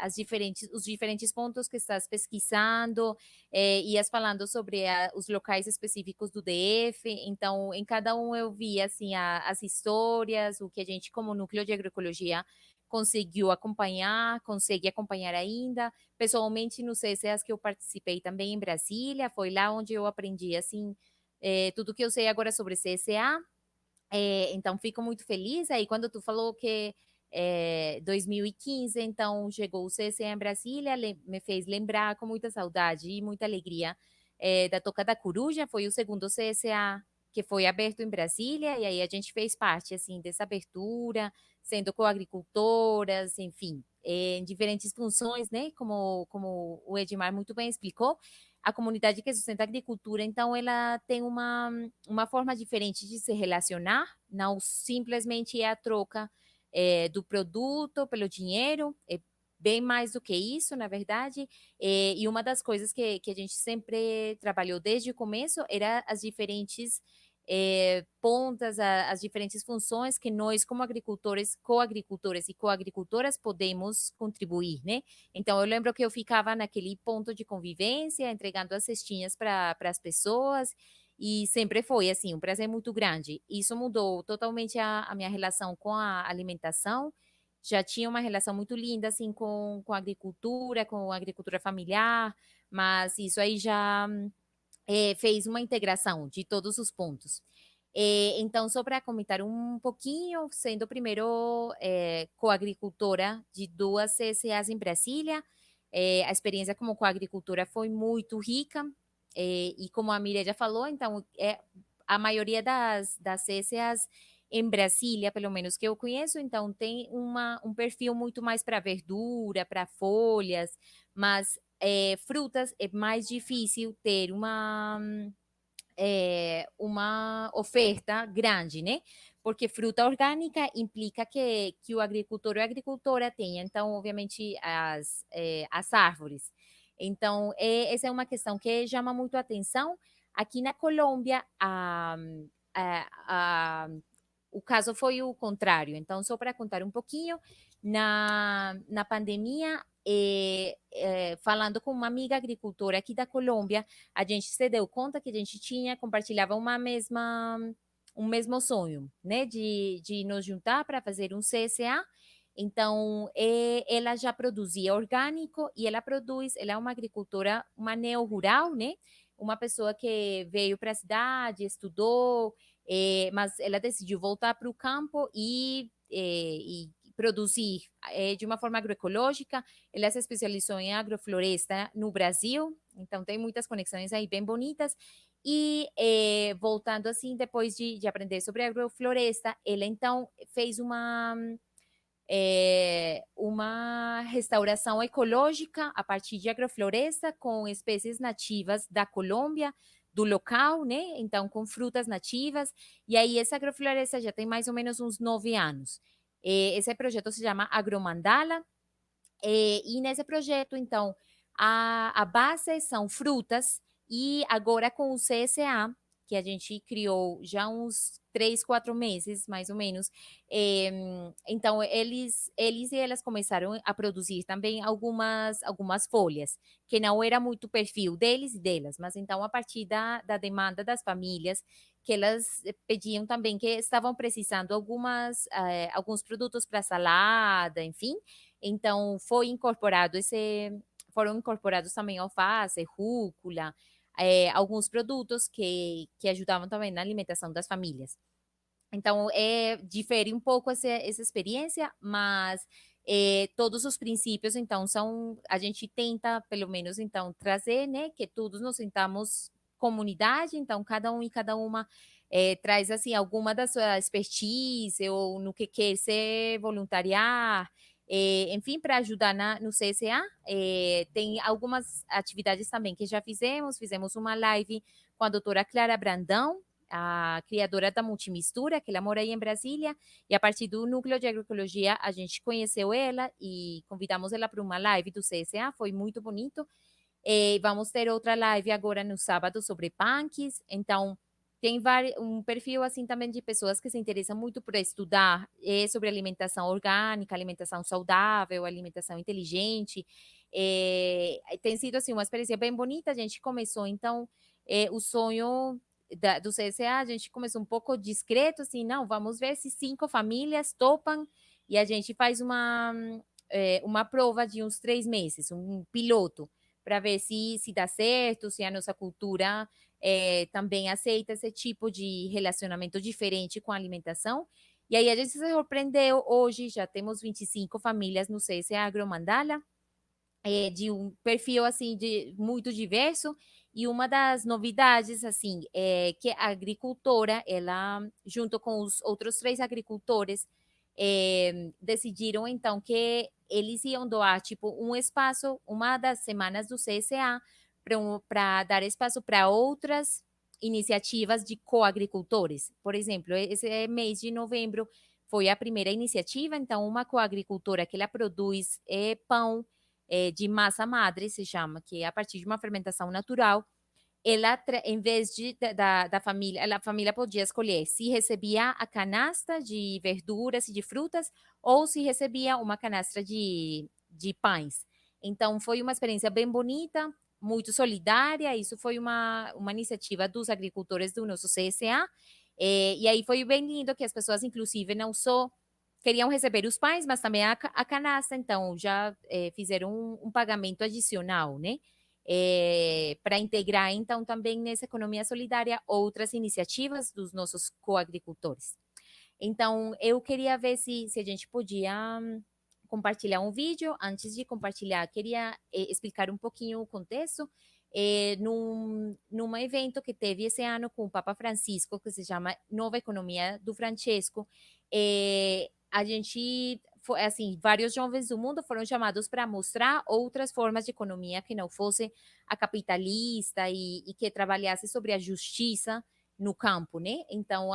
os diferentes pontos que estás pesquisando, ias falando sobre os locais específicos do DF, então em cada um eu vi assim as histórias, o que a gente como núcleo de agroecologia consegue acompanhar ainda. Pessoalmente no CCAs que eu participei também em Brasília, foi lá onde eu aprendi assim tudo que eu sei agora sobre CCA. Então, fico muito feliz. Aí, quando tu falou que 2015, então, chegou o CCA em Brasília, me fez lembrar com muita saudade e muita alegria da Toca da Coruja. Foi o segundo CCA que foi aberto em Brasília, e aí a gente fez parte, assim, dessa abertura, sendo coagricultoras, enfim, em diferentes funções, né, como o Edmar muito bem explicou. A comunidade que sustenta a agricultura, então, ela tem uma forma diferente de se relacionar, não simplesmente é a troca do produto pelo dinheiro, é bem mais do que isso, na verdade, e uma das coisas que a gente sempre trabalhou desde o começo era as diferentes pontas, as diferentes funções que nós, como agricultores, coagricultores e coagricultoras, podemos contribuir, né? Então, eu lembro que eu ficava naquele ponto de convivência, entregando as cestinhas para as pessoas, e sempre foi, assim, um prazer muito grande. Isso mudou totalmente a minha relação com a alimentação. Já tinha uma relação muito linda, assim, com a agricultura familiar, mas isso aí já fez uma integração de todos os pontos. Então, só para comentar um pouquinho, sendo primeiro coagricultora de 2 CSAs em Brasília, a experiência como coagricultora foi muito rica, e como a Mireia já falou, então, a maioria das CSAs em Brasília, pelo menos que eu conheço, então tem um perfil muito mais para verdura, para folhas, mas frutas é mais difícil ter uma oferta grande, né? Porque fruta orgânica implica que o agricultor ou a agricultora tenha, então, obviamente, as árvores. Então, essa é uma questão que chama muito a atenção. Aqui na Colômbia, o caso foi o contrário. Então, só para contar um pouquinho, na pandemia, falando com uma amiga agricultora aqui da Colômbia, a gente se deu conta que a gente compartilhava um mesmo sonho, né, de nos juntar para fazer um CSA. Então, ela já produzia orgânico e ela é uma agricultora, uma neo-rural, né, uma pessoa que veio para a cidade, estudou, mas ela decidiu voltar para o campo e produzir de uma forma agroecológica. Ela se especializou em agrofloresta no Brasil, então tem muitas conexões aí bem bonitas. E voltando assim, depois de aprender sobre agrofloresta, ela então fez uma restauração ecológica a partir de agrofloresta com espécies nativas da Colômbia, do local, né? Então, com frutas nativas. E aí, essa agrofloresta já tem mais ou menos uns 9 anos. Esse projeto se chama Agromandala. E nesse projeto, então, a base são frutas, e agora com o CSA, que a gente criou já uns 3, 4 meses, mais ou menos. Então, eles e elas começaram a produzir também algumas folhas, que não era muito perfil deles e delas, mas então, a partir da demanda das famílias, que elas pediam também que estavam precisando alguns produtos para salada, enfim. Então, foram incorporados também alface, rúcula, alguns produtos que ajudavam também na alimentação das famílias. Então, difere um pouco essa experiência, mas todos os princípios, então, a gente tenta, pelo menos, então, trazer, né, que todos nos sintamos comunidade, então, cada um e cada uma traz, assim, alguma da sua expertise, ou no que quer ser voluntariar, enfim, para ajudar no CSA. Tem algumas atividades também que já fizemos uma live com a doutora Clara Brandão, a criadora da Multimistura, que ela mora aí em Brasília, e a partir do Núcleo de Agroecologia a gente conheceu ela e convidamos ela para uma live do CSA, foi muito bonito. Vamos ter outra live agora no sábado sobre punks, então tem um perfil assim também de pessoas que se interessam muito por estudar sobre alimentação orgânica, alimentação saudável, alimentação inteligente. Tem sido assim uma experiência bem bonita. A gente começou então o sonho do CSA, a gente começou um pouco discreto, assim, não, vamos ver se 5 famílias topam e a gente faz uma prova de uns 3 meses, um piloto, para ver se dá certo, se a nossa cultura também aceita esse tipo de relacionamento diferente com a alimentação. E aí a gente se surpreendeu, hoje já temos 25 famílias no CSA Agromandala, de um perfil assim muito diverso, e uma das novidades assim é que a agricultora, ela junto com os outros 3 agricultores decidiram então que eles iam doar tipo um espaço uma das semanas do CSA para dar espaço para outras iniciativas de coagricultores. Por exemplo, esse mês de novembro foi a primeira iniciativa, então uma coagricultora que ela produz pão de massa madre, se chama, que é a partir de uma fermentação natural. Ela, em vez da família, a família podia escolher se recebia a canasta de verduras e de frutas ou se recebia uma canastra de pães. Então, foi uma experiência bem bonita, muito solidária. Isso foi uma iniciativa dos agricultores do nosso CSA. E aí foi bem lindo que as pessoas, inclusive, não só queriam receber os pães, mas também a canasta. Então, já fizeram um pagamento adicional, né? Para integrar, então, também nessa economia solidária outras iniciativas dos nossos coagricultores. Então, eu queria ver se a gente podia compartilhar um vídeo. Antes de compartilhar, queria explicar um pouquinho o contexto. Num evento que teve esse ano com o Papa Francisco, que se chama Nova Economia do Francesco, a gente, assim, vários jovens do mundo foram chamados para mostrar outras formas de economia que não fosse a capitalista e que trabalhasse sobre a justiça no campo, né? Então,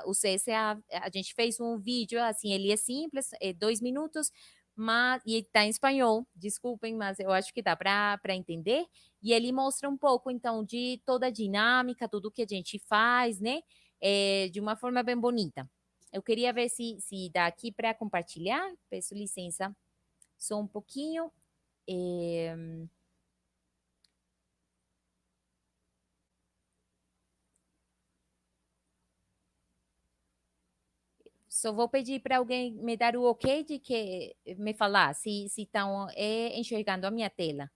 o CSA, a gente fez um vídeo, assim, ele é simples, 2 minutos, e está em espanhol, desculpem, mas eu acho que dá para entender, e ele mostra um pouco, então, de toda a dinâmica, tudo que a gente faz, né? De uma forma bem bonita. Eu queria ver se dá aqui para compartilhar. Peço licença só um pouquinho. Só vou pedir para alguém me dar o ok de que me falar se estão enxergando a minha tela.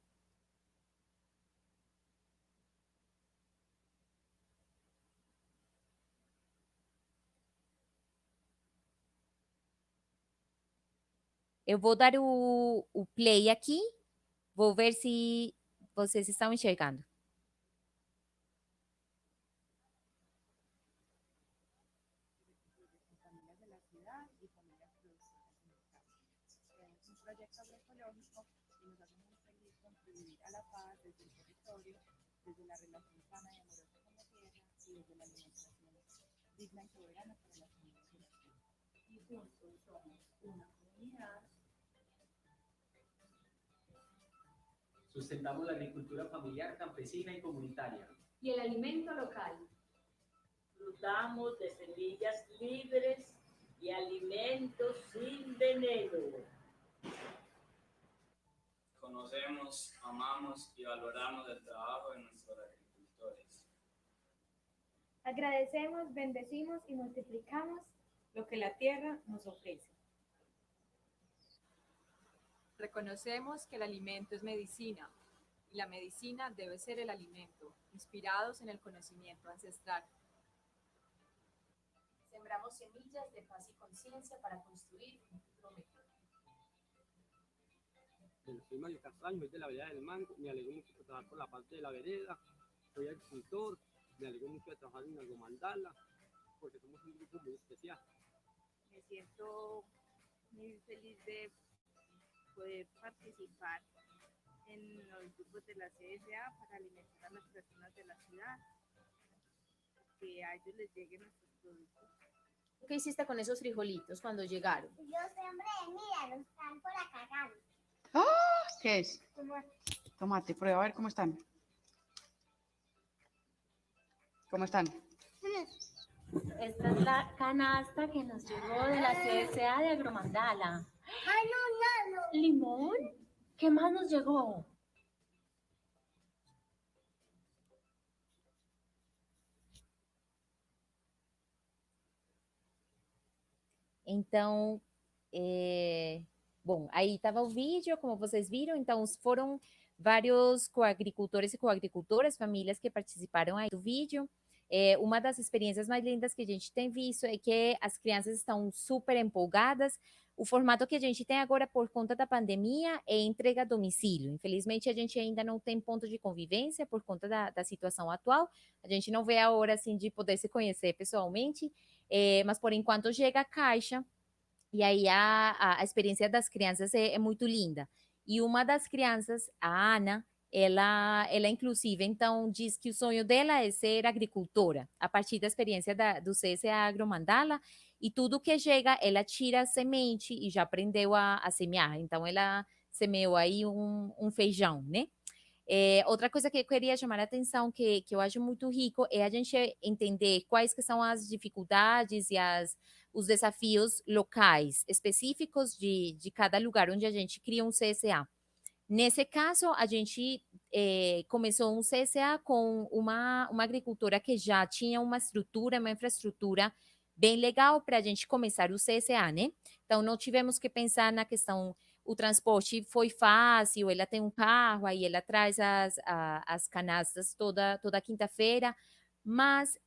Eu vou dar o play aqui, vou ver se vocês estão enxergando. Desde la relación sana y amorosa con la tierra y desde la alimentación digna y soberana para las generaciones. Y juntos somos una comunidad. Sustentamos la agricultura familiar, campesina y comunitaria. Y el alimento local. Disfrutamos de semillas libres y alimentos sin veneno. Conocemos, amamos y valoramos el trabajo de nuestros agricultores. Agradecemos, bendecimos y multiplicamos lo que la tierra nos ofrece. Reconocemos que el alimento es medicina y la medicina debe ser el alimento, inspirados en el conocimiento ancestral. Sembramos semillas de paz y conciencia para construir un futuro mejor. Soy Mario Castaño, soy de la vereda del Mango, me alegro mucho de trabajar por la parte de la vereda, soy agricultor, me alegro mucho de trabajar en Agromandala, porque somos un grupo muy especial. Me siento muy feliz de poder participar en los grupos de la CSA para alimentar a las personas de la ciudad, que a ellos les lleguen nuestros productos. ¿Qué hiciste con esos frijolitos cuando llegaron? Yo sembré, mira, los están por acá. ¡Ah! ¿Qué es? Tomate, prueba a ver cómo están. ¿Cómo están? Esta es la canasta que nos llegó de la CSA de Agromandala. ¡Ay, no! ¿Limón? ¿Qué más nos llegó? Então, bom, aí estava o vídeo, como vocês viram. Então, foram vários coagricultores e coagricultoras, famílias que participaram aí do vídeo. Uma das experiências mais lindas que a gente tem visto é que as crianças estão super empolgadas. O formato que a gente tem agora, por conta da pandemia, é entrega a domicílio. Infelizmente, a gente ainda não tem ponto de convivência por conta da situação atual. A gente não vê a hora, assim, de poder se conhecer pessoalmente, mas, por enquanto, chega a caixa, e aí a experiência das crianças é muito linda. E uma das crianças, a Ana, ela inclusive, então, diz que o sonho dela é ser agricultora, a partir da experiência do CSA Agromandala, e tudo que chega, ela tira semente e já aprendeu a semear. Então, ela semeou aí um feijão, né? Outra coisa que eu queria chamar a atenção, que eu acho muito rico, é a gente entender quais que são as dificuldades e os desafios locais, específicos de cada lugar onde a gente cria um CSA. Nesse caso, a gente começou um CSA com uma agricultora que já tinha uma estrutura, uma infraestrutura bem legal para a gente começar o CSA, né? Então, não tivemos que pensar na questão, o transporte foi fácil, ela tem um carro, aí ela traz as canastas toda quinta-feira, mas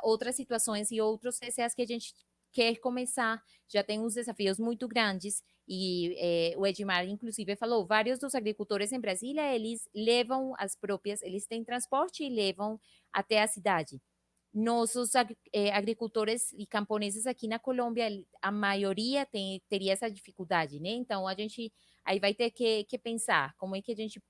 outras situações e outros CSAs que a gente quer começar, já tem uns desafios muito grandes, e o Edmar, inclusive, falou, vários dos agricultores em Brasília, eles levam eles têm transporte e levam até a cidade. Nossos agricultores e camponeses aqui na Colômbia, a maioria teria essa dificuldade, né? Então, a gente aí vai ter que pensar como é que a gente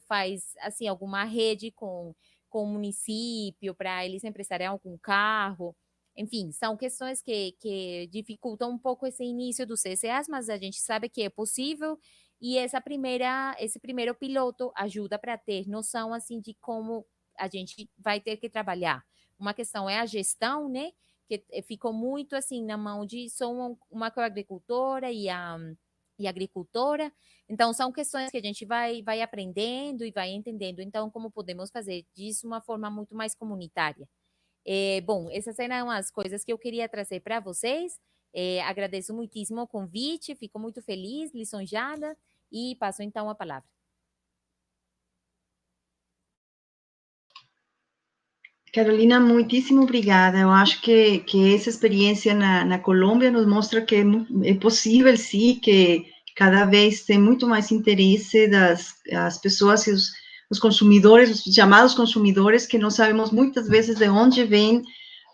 faz, assim, alguma rede com o município para eles emprestarem algum carro. Enfim, são questões que dificultam um pouco esse início dos CSAs, mas a gente sabe que é possível, e esse primeiro piloto ajuda para ter noção, assim, de como a gente vai ter que trabalhar. Uma questão é a gestão, né, que ficou muito, assim, na mão de só uma coagricultora e agricultora. Então, são questões que a gente vai aprendendo e vai entendendo, então, como podemos fazer disso de uma forma muito mais comunitária. Bom, essas eram as coisas que eu queria trazer para vocês. Agradeço muitíssimo o convite, fico muito feliz, lisonjeada, e passo então a palavra. Carolina, muitíssimo obrigada. Eu acho que essa experiência na Colômbia nos mostra que é possível, sim, que cada vez tem muito mais interesse das pessoas e os consumidores, os chamados consumidores, que não sabemos muitas vezes de onde vêm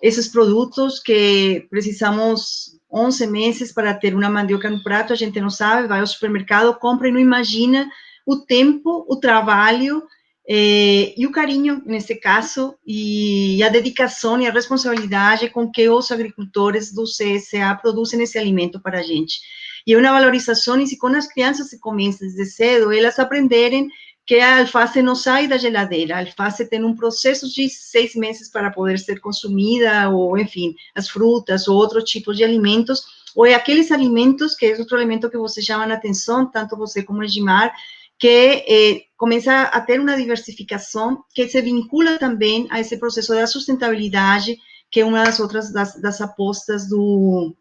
esses produtos, que precisamos 11 meses para ter uma mandioca no prato, a gente não sabe, vai ao supermercado, compra e não imagina o tempo, o trabalho e o carinho, nesse caso, e a dedicação e a responsabilidade com que os agricultores do CSA produzem esse alimento para a gente. E uma valorização, e quando as crianças se começam desde cedo, elas aprenderem que a alface não sai da geladeira, a alface tem um processo de 6 meses para poder ser consumida, ou, enfim, as frutas, ou outros tipos de alimentos, ou aqueles alimentos, que é outro elemento que você chama a atenção, tanto você como o Edmar, que começa a ter uma diversificação que se vincula também a esse processo da sustentabilidade, que é uma das outras das apostas do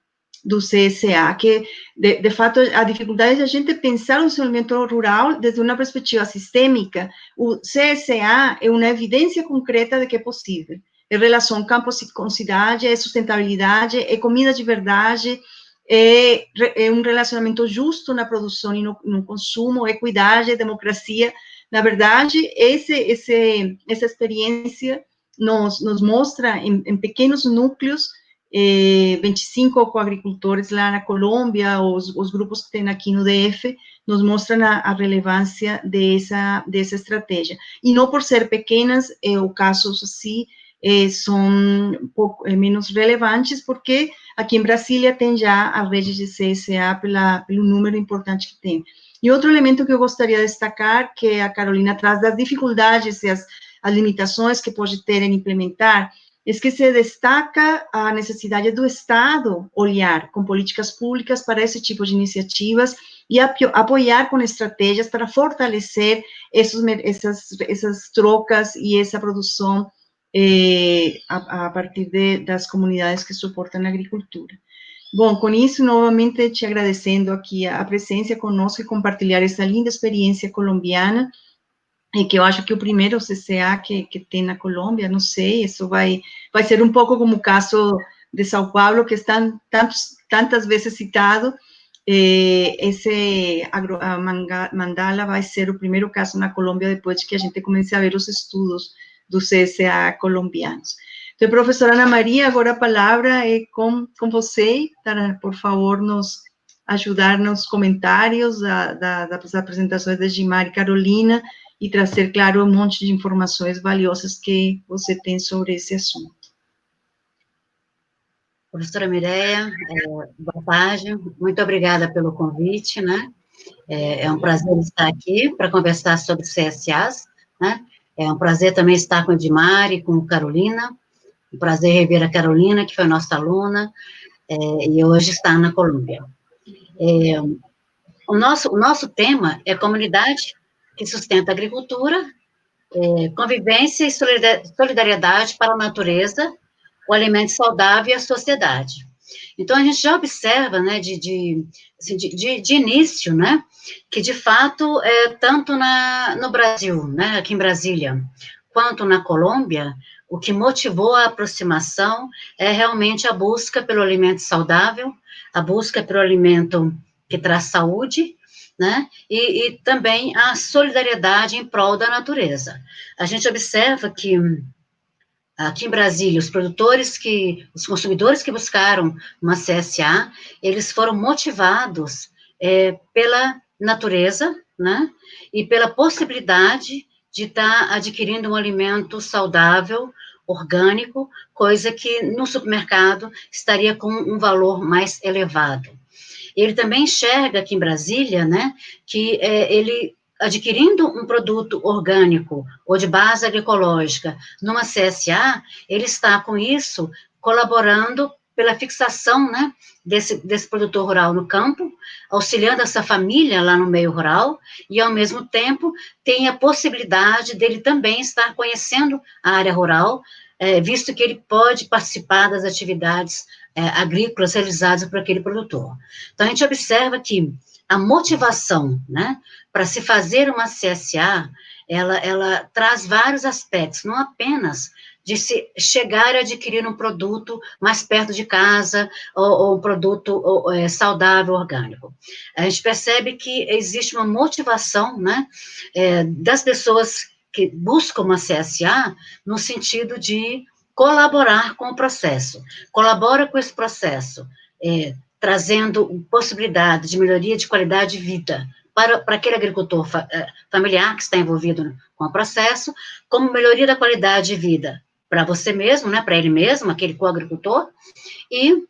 CSA, que, de fato, a dificuldade de a gente pensar o desenvolvimento rural desde uma perspectiva sistêmica. O CSA é uma evidência concreta de que é possível. É relação campo com cidade, é sustentabilidade, é comida de verdade, é um relacionamento justo na produção e no consumo, equidade, democracia. Na verdade, essa experiência nos mostra em pequenos núcleos, 25 coagricultores lá na Colômbia, os grupos que tem aqui no DF, nos mostram a relevância dessa estratégia. E não por ser pequenas, os casos assim, são menos relevantes, porque aqui em Brasília tem já a rede de CSA pelo número importante que tem. E outro elemento que eu gostaria de destacar, que a Carolina traz das dificuldades e as limitações que pode ter em implementar, é que se destaca a necessidade do Estado olhar com políticas públicas para esse tipo de iniciativas e apoiar com estratégias para fortalecer essas trocas e essa produção a partir das comunidades que suportam a agricultura. Bom, com isso, novamente, te agradecendo aqui a presença conosco e compartilhar essa linda experiência colombiana, que eu acho que o primeiro CCA que tem na Colômbia, não sei, isso vai ser um pouco como o caso de São Paulo, que está tantas vezes citado. Esse Mandala vai ser o primeiro caso na Colômbia, depois que a gente comece a ver os estudos do CSA colombianos. Então, professora Ana Maria, agora a palavra é com você, para, por favor, nos ajudar nos comentários das apresentações de Gilmar e Carolina, e trazer, claro, um monte de informações valiosas que você tem sobre esse assunto. Professora Mireia, boa tarde, muito obrigada pelo convite, né? É um prazer estar aqui para conversar sobre CSAs, né? É um prazer também estar com a Edmar e com a Carolina, um prazer rever a Carolina, que foi nossa aluna, e hoje está na Colômbia. O nosso tema é comunidade que sustenta a agricultura, convivência e solidariedade para a natureza, o alimento saudável e a sociedade. Então, a gente já observa, né, de início, né, que, de fato, tanto no Brasil, né, aqui em Brasília, quanto na Colômbia, o que motivou a aproximação é realmente a busca pelo alimento saudável, a busca pelo alimento que traz saúde, né, e também a solidariedade em prol da natureza. A gente observa que, aqui em Brasília, os consumidores que buscaram uma CSA, eles foram motivados pela natureza, né, e pela possibilidade de estar adquirindo um alimento saudável, orgânico, coisa que no supermercado estaria com um valor mais elevado. Ele também enxerga aqui em Brasília, né, que ele adquirindo um produto orgânico ou de base agroecológica numa CSA, ele está, com isso, colaborando pela fixação, né, desse produtor rural no campo, auxiliando essa família lá no meio rural, e, ao mesmo tempo, tem a possibilidade dele também estar conhecendo a área rural, visto que ele pode participar das atividades agrícolas realizadas por aquele produtor. Então, a gente observa que a motivação, né, para se fazer uma CSA, ela traz vários aspectos, não apenas de se chegar a adquirir um produto mais perto de casa, ou um produto saudável, orgânico. A gente percebe que existe uma motivação, né, das pessoas que buscam uma CSA, no sentido de colaborar com o processo, colabora com esse processo, trazendo possibilidade de melhoria de qualidade de vida para aquele agricultor familiar que está envolvido com o processo, como melhoria da qualidade de vida para você mesmo, né, para ele mesmo, aquele coagricultor, e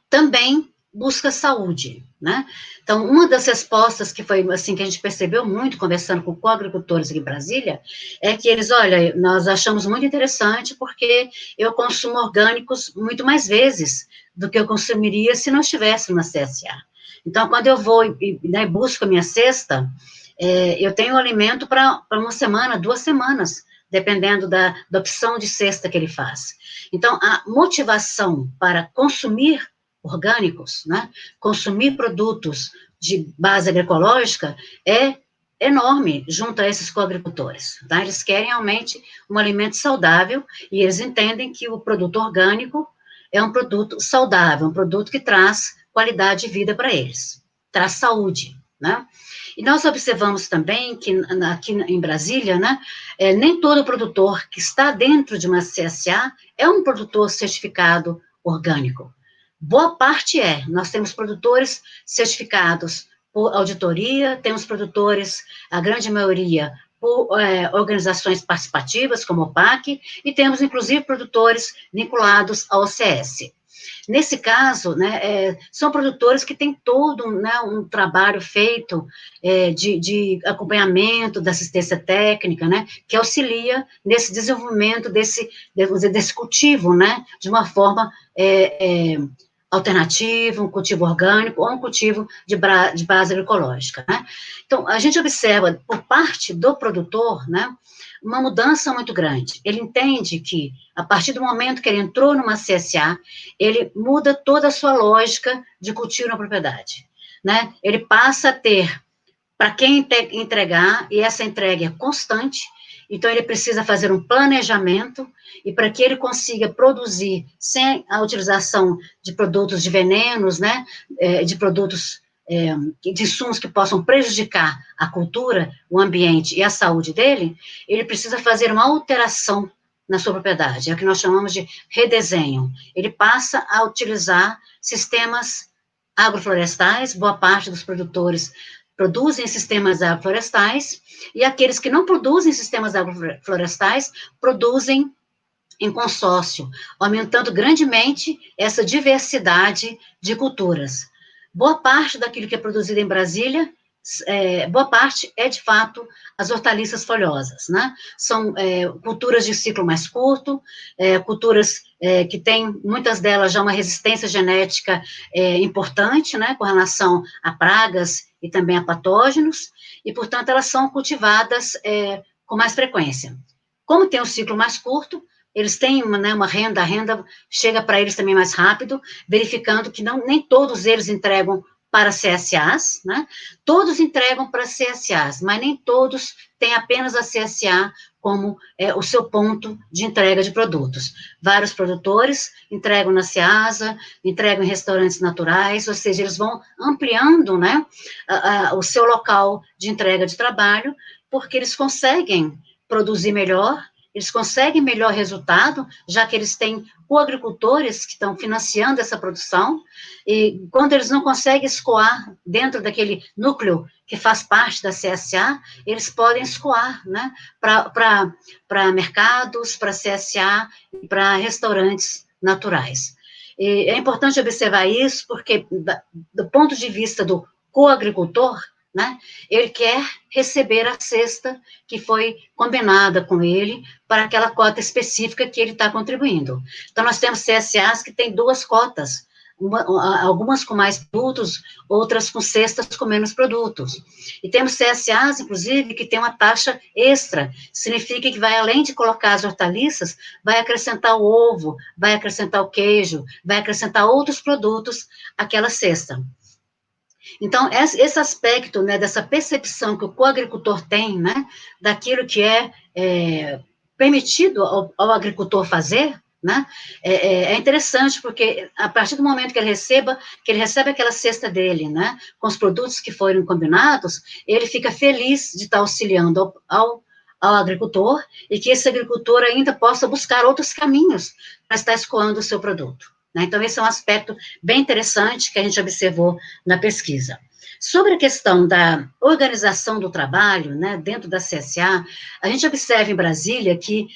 também busca saúde, né? Então, uma das respostas que foi, assim, que a gente percebeu muito, conversando com coagricultores aqui em Brasília, é que eles, olha, nós achamos muito interessante, porque eu consumo orgânicos muito mais vezes do que eu consumiria se não estivesse numa CSA. Então, quando eu vou e busco a minha cesta, eu tenho alimento para uma semana, 2 semanas, dependendo da opção de cesta que ele faz. Então, a motivação para consumir orgânicos, né, consumir produtos de base agroecológica é enorme junto a esses coagricultores, tá? Eles querem realmente um alimento saudável e eles entendem que o produto orgânico é um produto saudável, um produto que traz qualidade de vida para eles, traz saúde, né? E nós observamos também que aqui em Brasília, né, nem todo produtor que está dentro de uma CSA é um produtor certificado orgânico. Boa parte nós temos produtores certificados por auditoria, temos produtores, a grande maioria, por organizações participativas, como o PAC, e temos, inclusive, produtores vinculados ao OCS. Nesse caso, né, são produtores que têm todo, né, um trabalho feito de acompanhamento, da assistência técnica, né, que auxilia nesse desenvolvimento desse cultivo, né, de uma forma alternativa, um cultivo orgânico ou um cultivo de base agroecológica, né. Então, a gente observa, por parte do produtor, né, uma mudança muito grande. Ele entende que, a partir do momento que ele entrou numa CSA, ele muda toda a sua lógica de cultivo na propriedade, né? Ele passa a ter, para quem entregar, e essa entrega é constante, então ele precisa fazer um planejamento, e para que ele consiga produzir sem a utilização de produtos de venenos, né, de produtos de insumos que possam prejudicar a cultura, o ambiente e a saúde dele, ele precisa fazer uma alteração na sua propriedade, é o que nós chamamos de redesenho. Ele passa a utilizar sistemas agroflorestais, boa parte dos produtores produzem sistemas agroflorestais, e aqueles que não produzem sistemas agroflorestais, produzem em consórcio, aumentando grandemente essa diversidade de culturas. Boa parte daquilo que é produzido em Brasília, boa parte de fato, as hortaliças folhosas, né? São culturas de ciclo mais curto, culturas que têm, muitas delas, já uma resistência genética importante, né? Com relação a pragas e também a patógenos, e, portanto, elas são cultivadas com mais frequência. Como tem um ciclo mais curto, eles têm uma renda, a renda chega para eles também mais rápido, verificando que nem todos eles entregam para CSAs, né? Todos entregam para CSAs, mas nem todos têm apenas a CSA como o seu ponto de entrega de produtos. Vários produtores entregam na Ceasa, entregam em restaurantes naturais, ou seja, eles vão ampliando, né, o seu local de entrega de trabalho, porque eles conseguem produzir melhor, eles conseguem melhor resultado, já que eles têm coagricultores que estão financiando essa produção, e quando eles não conseguem escoar dentro daquele núcleo que faz parte da CSA, eles podem escoar, né, para mercados, para CSA e para restaurantes naturais. E é importante observar isso, porque do ponto de vista do coagricultor, né, ele quer receber a cesta que foi combinada com ele para aquela cota específica que ele está contribuindo. Então, nós temos CSAs que têm 2 cotas, algumas com mais produtos, outras com cestas com menos produtos. E temos CSAs, inclusive, que tem uma taxa extra, significa que vai, além de colocar as hortaliças, vai acrescentar o ovo, vai acrescentar o queijo, vai acrescentar outros produtos àquela cesta. Então, esse aspecto, né, dessa percepção que o coagricultor tem, né, daquilo que é permitido ao agricultor fazer, né, é interessante, porque a partir do momento que ele recebe aquela cesta dele, né, com os produtos que foram combinados, ele fica feliz de estar auxiliando ao agricultor, e que esse agricultor ainda possa buscar outros caminhos para estar escoando o seu produto. Então, esse é um aspecto bem interessante que a gente observou na pesquisa. Sobre a questão da organização do trabalho, né, dentro da CSA, a gente observa em Brasília que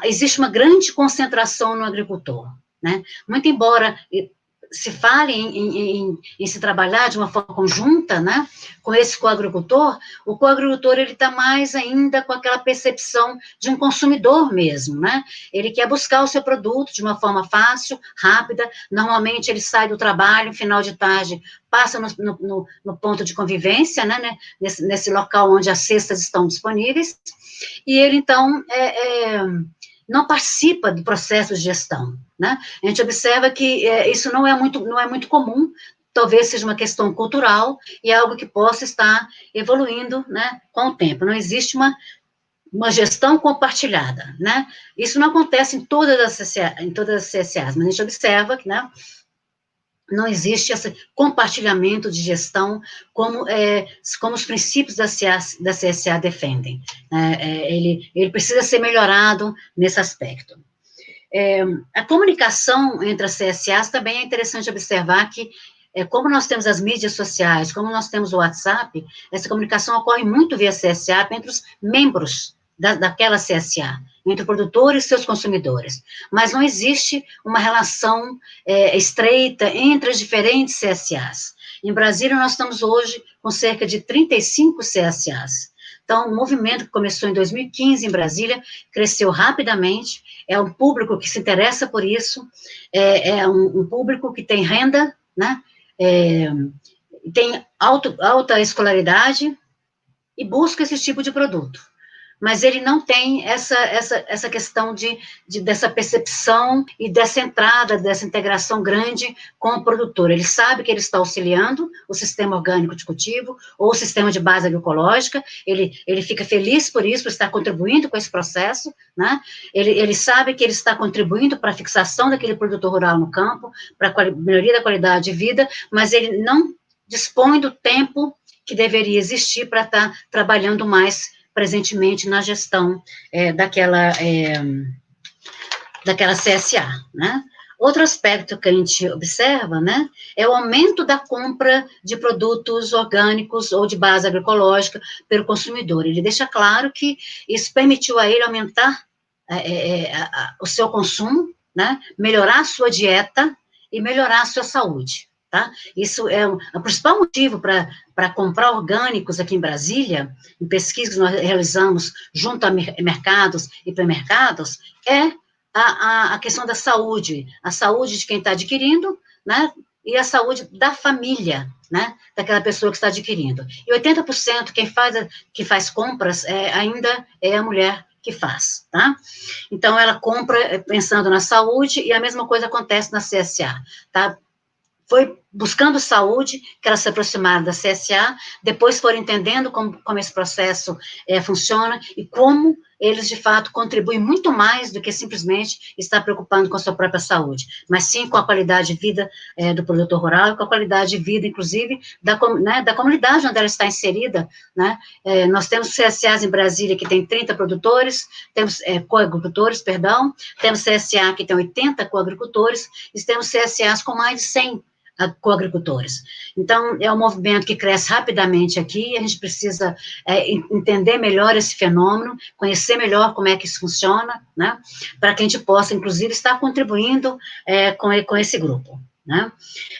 existe uma grande concentração no agricultor, né? Muito embora se fale em se trabalhar de uma forma conjunta, né, com esse coagricultor, o coagricultor, ele está mais ainda com aquela percepção de um consumidor mesmo, né, ele quer buscar o seu produto de uma forma fácil, rápida, normalmente ele sai do trabalho, final de tarde, passa no ponto de convivência, né, nesse local onde as cestas estão disponíveis, e ele, então, não participa do processo de gestão, né? A gente observa que isso não é muito comum, talvez seja uma questão cultural e algo que possa estar evoluindo, né, com o tempo. Não existe uma gestão compartilhada, né? Isso não acontece em todas as CSAs, mas a gente observa que, né, não existe esse compartilhamento de gestão como os princípios da CSA defendem. Ele precisa ser melhorado nesse aspecto. A comunicação entre as CSAs também é interessante observar que, como nós temos as mídias sociais, como nós temos o WhatsApp, essa comunicação ocorre muito via CSA entre os membros daquela CSA, entre o produtor e seus consumidores, mas não existe uma relação estreita entre as diferentes CSAs. Em Brasília, nós estamos hoje com cerca de 35 CSAs. Então, o movimento que começou em 2015 em Brasília cresceu rapidamente, é um público que se interessa por isso, é um público que tem renda, né, tem alta escolaridade e busca esse tipo de produto. Mas ele não tem essa questão dessa percepção e dessa entrada, dessa integração grande com o produtor. Ele sabe que ele está auxiliando o sistema orgânico de cultivo ou o sistema de base agroecológica, ele fica feliz por isso, por estar contribuindo com esse processo, né? Ele sabe que ele está contribuindo para a fixação daquele produtor rural no campo, para a melhoria da qualidade de vida, mas ele não dispõe do tempo que deveria existir para estar trabalhando mais presentemente na gestão daquela CSA, né? Outro aspecto que a gente observa, né, é o aumento da compra de produtos orgânicos ou de base agroecológica pelo consumidor. Ele deixa claro que isso permitiu a ele aumentar o seu consumo, né, melhorar a sua dieta e melhorar a sua saúde. Tá? Isso é o principal motivo para comprar orgânicos aqui em Brasília, em pesquisas que nós realizamos junto a mercados e pré-mercados, é a questão da saúde, a saúde de quem está adquirindo, né, e a saúde da família, né, daquela pessoa que está adquirindo. E 80% que faz compras ainda é a mulher que faz, tá? Então, ela compra pensando na saúde e a mesma coisa acontece na CSA, tá? Foi buscando saúde que elas se aproximaram da CSA, depois foram entendendo como esse processo funciona e como eles, de fato, contribuem muito mais do que simplesmente estar preocupando com a sua própria saúde, mas sim com a qualidade de vida do produtor rural e com a qualidade de vida, inclusive, da comunidade onde ela está inserida, né? Nós temos CSAs em Brasília que tem 30 produtores, temos coagricultores, perdão, temos CSA que tem 80 coagricultores, e temos CSAs com mais de 100 coagricultores. Então, é um movimento que cresce rapidamente aqui, a gente precisa entender melhor esse fenômeno, conhecer melhor como é que isso funciona, né, para que a gente possa, inclusive, estar contribuindo com esse grupo, né.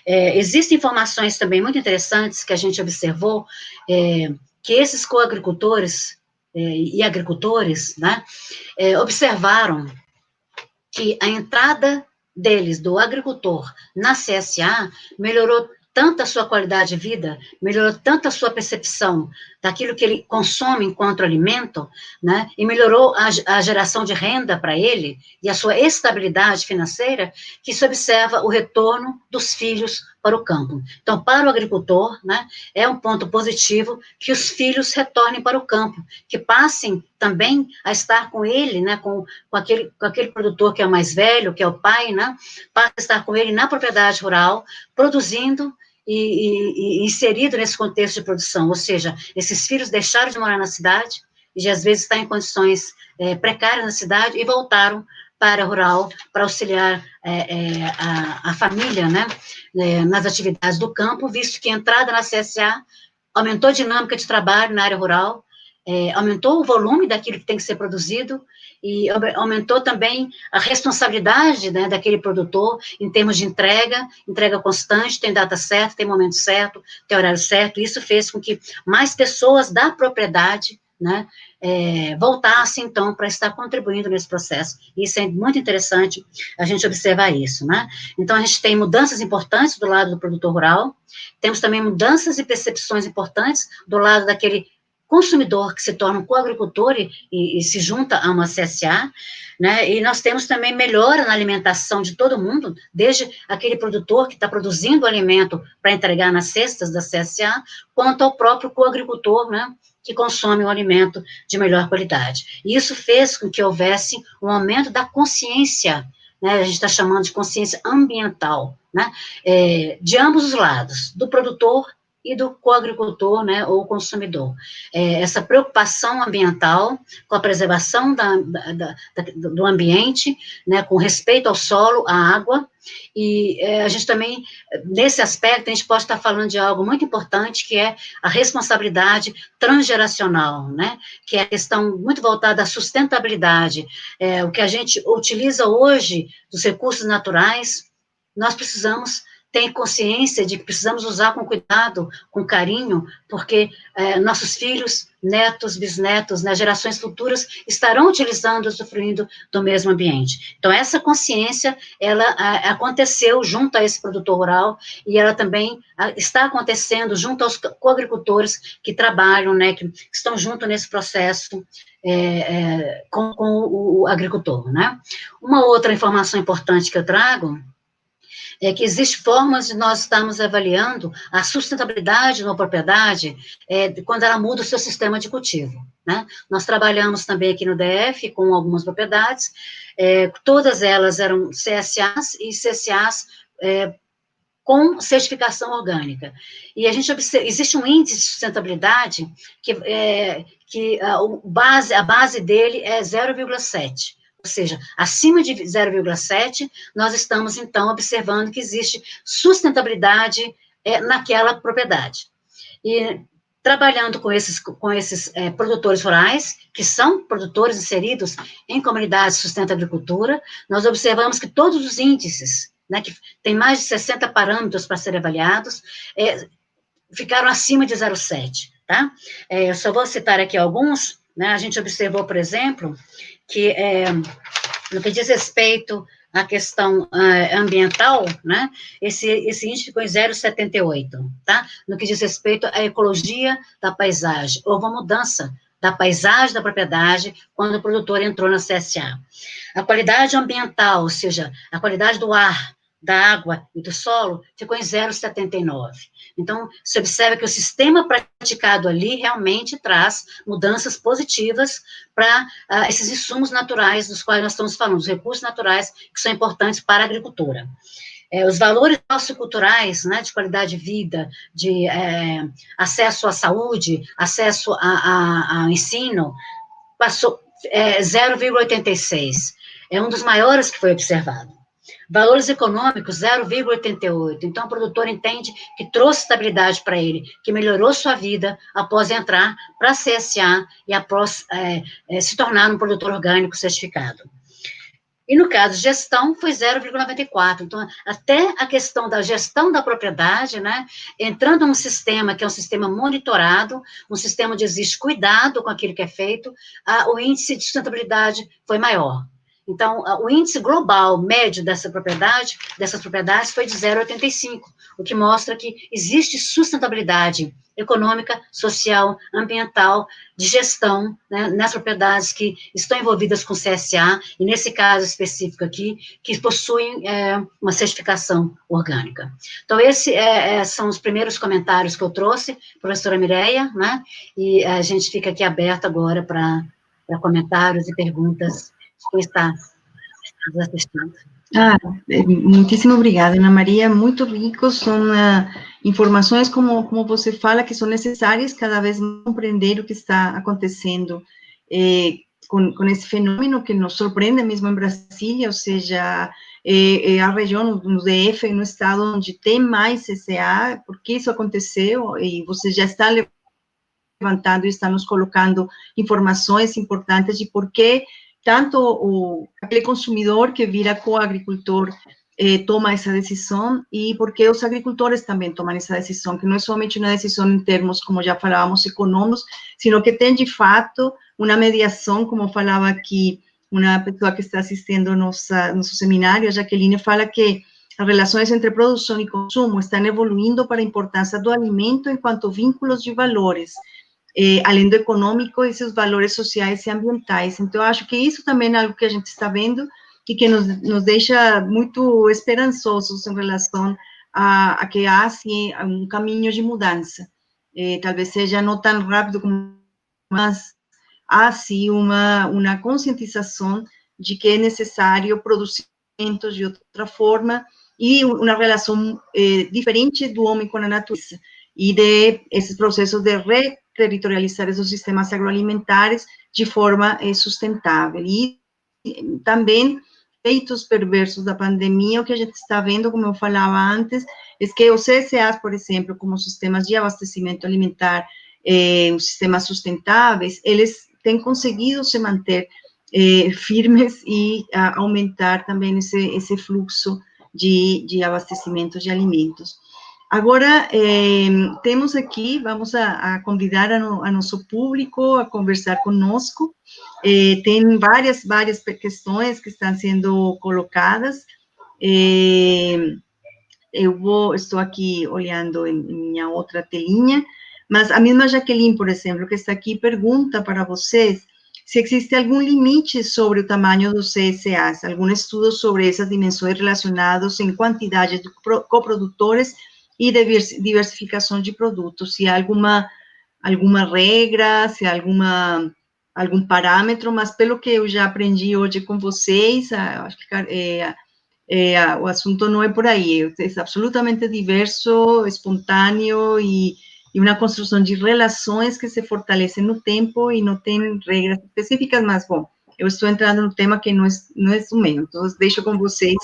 Existem informações também muito interessantes que a gente observou, que esses coagricultores e agricultores, né, observaram que a entrada deles, do agricultor, na CSA, melhorou tanto a sua qualidade de vida, melhorou tanto a sua percepção daquilo que ele consome enquanto alimento, né, e melhorou a geração de renda para ele e a sua estabilidade financeira, que se observa o retorno dos filhos para o campo. Então, para o agricultor, né, é um ponto positivo que os filhos retornem para o campo, que passem também a estar com ele, né, com aquele produtor que é o mais velho, que é o pai, né, passa a estar com ele na propriedade rural, produzindo e inserido nesse contexto de produção, ou seja, esses filhos deixaram de morar na cidade, e às vezes estão em condições precárias na cidade, e voltaram para a rural, para auxiliar a família, né, nas atividades do campo, visto que a entrada na CSA aumentou a dinâmica de trabalho na área rural, aumentou o volume daquilo que tem que ser produzido e aumentou também a responsabilidade, né, daquele produtor em termos de entrega constante, tem data certa, tem momento certo, tem horário certo. Isso fez com que mais pessoas da propriedade, né, voltassem, então, para estar contribuindo nesse processo. Isso é muito interessante a gente observar isso, né? Então, a gente tem mudanças importantes do lado do produtor rural, temos também mudanças e percepções importantes do lado daquele consumidor que se torna um coagricultor e se junta a uma CSA, né, e nós temos também melhora na alimentação de todo mundo, desde aquele produtor que está produzindo alimento para entregar nas cestas da CSA, quanto ao próprio coagricultor, né, que consome um alimento de melhor qualidade. E isso fez com que houvesse um aumento da consciência, né, a gente está chamando de consciência ambiental, né, de ambos os lados, do produtor e do coagricultor, né, ou consumidor. Essa preocupação ambiental com a preservação do ambiente, né, com respeito ao solo, à água, e a gente também, nesse aspecto, a gente pode estar falando de algo muito importante, que é a responsabilidade transgeracional, né, que é a questão muito voltada à sustentabilidade. O que a gente utiliza hoje dos recursos naturais, nós precisamos ter consciência de que precisamos usar com cuidado, com carinho, porque nossos filhos, netos, bisnetos, né, gerações futuras, estarão utilizando, usufruindo do mesmo ambiente. Então, essa consciência, ela aconteceu junto a esse produtor rural, e ela também está acontecendo junto aos coagricultores que trabalham, né, que estão junto nesse processo com o agricultor, né. Uma outra informação importante que eu trago é que existem formas de nós estarmos avaliando a sustentabilidade de uma propriedade quando ela muda o seu sistema de cultivo, né? Nós trabalhamos também aqui no DF com algumas propriedades, todas elas eram CSAs e CCAs com certificação orgânica. E a gente observa, existe um índice de sustentabilidade que a base dele é 0,7. Ou seja, acima de 0,7, nós estamos, então, observando que existe sustentabilidade naquela propriedade. E trabalhando com esses produtores rurais, que são produtores inseridos em comunidades de sustenta agricultura, nós observamos que todos os índices, né, que tem mais de 60 parâmetros para serem avaliados, ficaram acima de 0,7, tá? Eu só vou citar aqui alguns, né? A gente observou, por exemplo, que no que diz respeito à questão ambiental, né, esse índice ficou em 0,78, tá? No que diz respeito à ecologia da paisagem, houve uma mudança da paisagem da propriedade quando o produtor entrou na CSA. A qualidade ambiental, ou seja, a qualidade do ar, da água e do solo, ficou em 0,79. Então, se observa que o sistema praticado ali realmente traz mudanças positivas para esses insumos naturais dos quais nós estamos falando, os recursos naturais que são importantes para a agricultura. Os valores socioculturais, né, de qualidade de vida, de acesso à saúde, acesso ao ensino, passou 0,86. É um dos maiores que foi observado. Valores econômicos, 0,88. Então, o produtor entende que trouxe estabilidade para ele, que melhorou sua vida após entrar para a CSA e após se tornar um produtor orgânico certificado. E, no caso de gestão, foi 0,94. Então, até a questão da gestão da propriedade, né, entrando num sistema que é um sistema monitorado, um sistema onde existe cuidado com aquilo que é feito, o índice de sustentabilidade foi maior. Então, o índice global médio dessas propriedades foi de 0,85, o que mostra que existe sustentabilidade econômica, social, ambiental, de gestão, né, nas propriedades que estão envolvidas com CSA, e nesse caso específico aqui, que possuem uma certificação orgânica. Então, esses são os primeiros comentários que eu trouxe, professora Mireia, né, e a gente fica aqui aberto agora para comentários e perguntas. Quem está nos assistindo. Muitíssimo obrigada, Ana Maria, muito ricos, são informações, como você fala, que são necessárias cada vez mais compreender o que está acontecendo com esse fenômeno que nos surpreende mesmo em Brasília, ou seja, a região no DF, no estado onde tem mais CCA, porque isso aconteceu, e você já está levantando e está nos colocando informações importantes de por que tanto aquele consumidor que vira coagricultor toma essa decisão e por que os agricultores também tomam essa decisão, que não é somente uma decisão em termos, como já falávamos, econômicos, sino que tem, de fato, uma mediação, como falava aqui uma pessoa que está assistindo nosso seminário, a Jaqueline, fala que as relações entre produção e consumo estão evoluindo para a importância do alimento enquanto vínculos de valores, além do econômico, esses valores sociais e ambientais. Então, eu acho que isso também é algo que a gente está vendo e que nos deixa muito esperançosos em relação a que há, sim, um caminho de mudança. Talvez seja não tão rápido, mas há, sim, uma conscientização de que é necessário produzir alimentos de outra forma e uma relação diferente do homem com a natureza e de esses processos de territorializar esses sistemas agroalimentares de forma sustentável. E também, efeitos perversos da pandemia, o que a gente está vendo, como eu falava antes, é que os CSAs, por exemplo, como sistemas de abastecimento alimentar, os sistemas sustentáveis, eles têm conseguido se manter firmes e aumentar também esse fluxo de abastecimento de alimentos. Agora, temos aqui, vamos a convidar a nosso público a conversar conosco. Tem várias questões que estão sendo colocadas. Estou aqui olhando em minha outra telinha, mas a mesma Jaqueline, por exemplo, que está aqui, pergunta para vocês se existe algum limite sobre o tamanho dos CSAs, algum estudo sobre essas dimensões relacionadas em quantidade de coprodutores e diversificação de produtos, se há alguma regra, se há algum parâmetro, mas pelo que eu já aprendi hoje com vocês, acho que o assunto não é por aí, é absolutamente diverso, espontâneo e uma construção de relações que se fortalecem no tempo e não tem regras específicas, mas, bom, eu estou entrando no tema que não é o meu, então deixo com vocês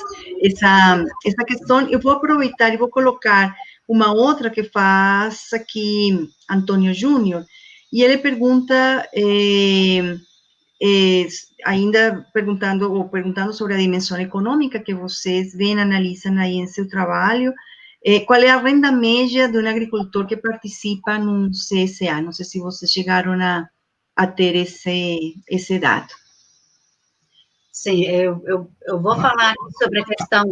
essa questão. Eu vou aproveitar e vou colocar uma outra que faz aqui Antônio Júnior, e ele pergunta, ainda perguntando sobre a dimensão econômica que vocês veem, analisam aí em seu trabalho, qual é a renda média de um agricultor que participa num CSA? Não sei se vocês chegaram a ter esse dado. Sim, eu vou falar sobre a questão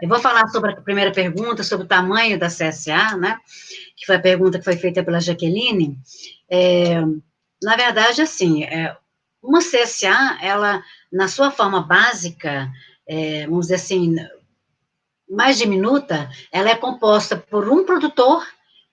eu vou falar sobre a primeira pergunta, sobre o tamanho da CSA, né, que foi a pergunta que foi feita pela Jaqueline. Na verdade, assim, uma CSA, ela, na sua forma básica, vamos dizer assim, mais diminuta, ela é composta por um produtor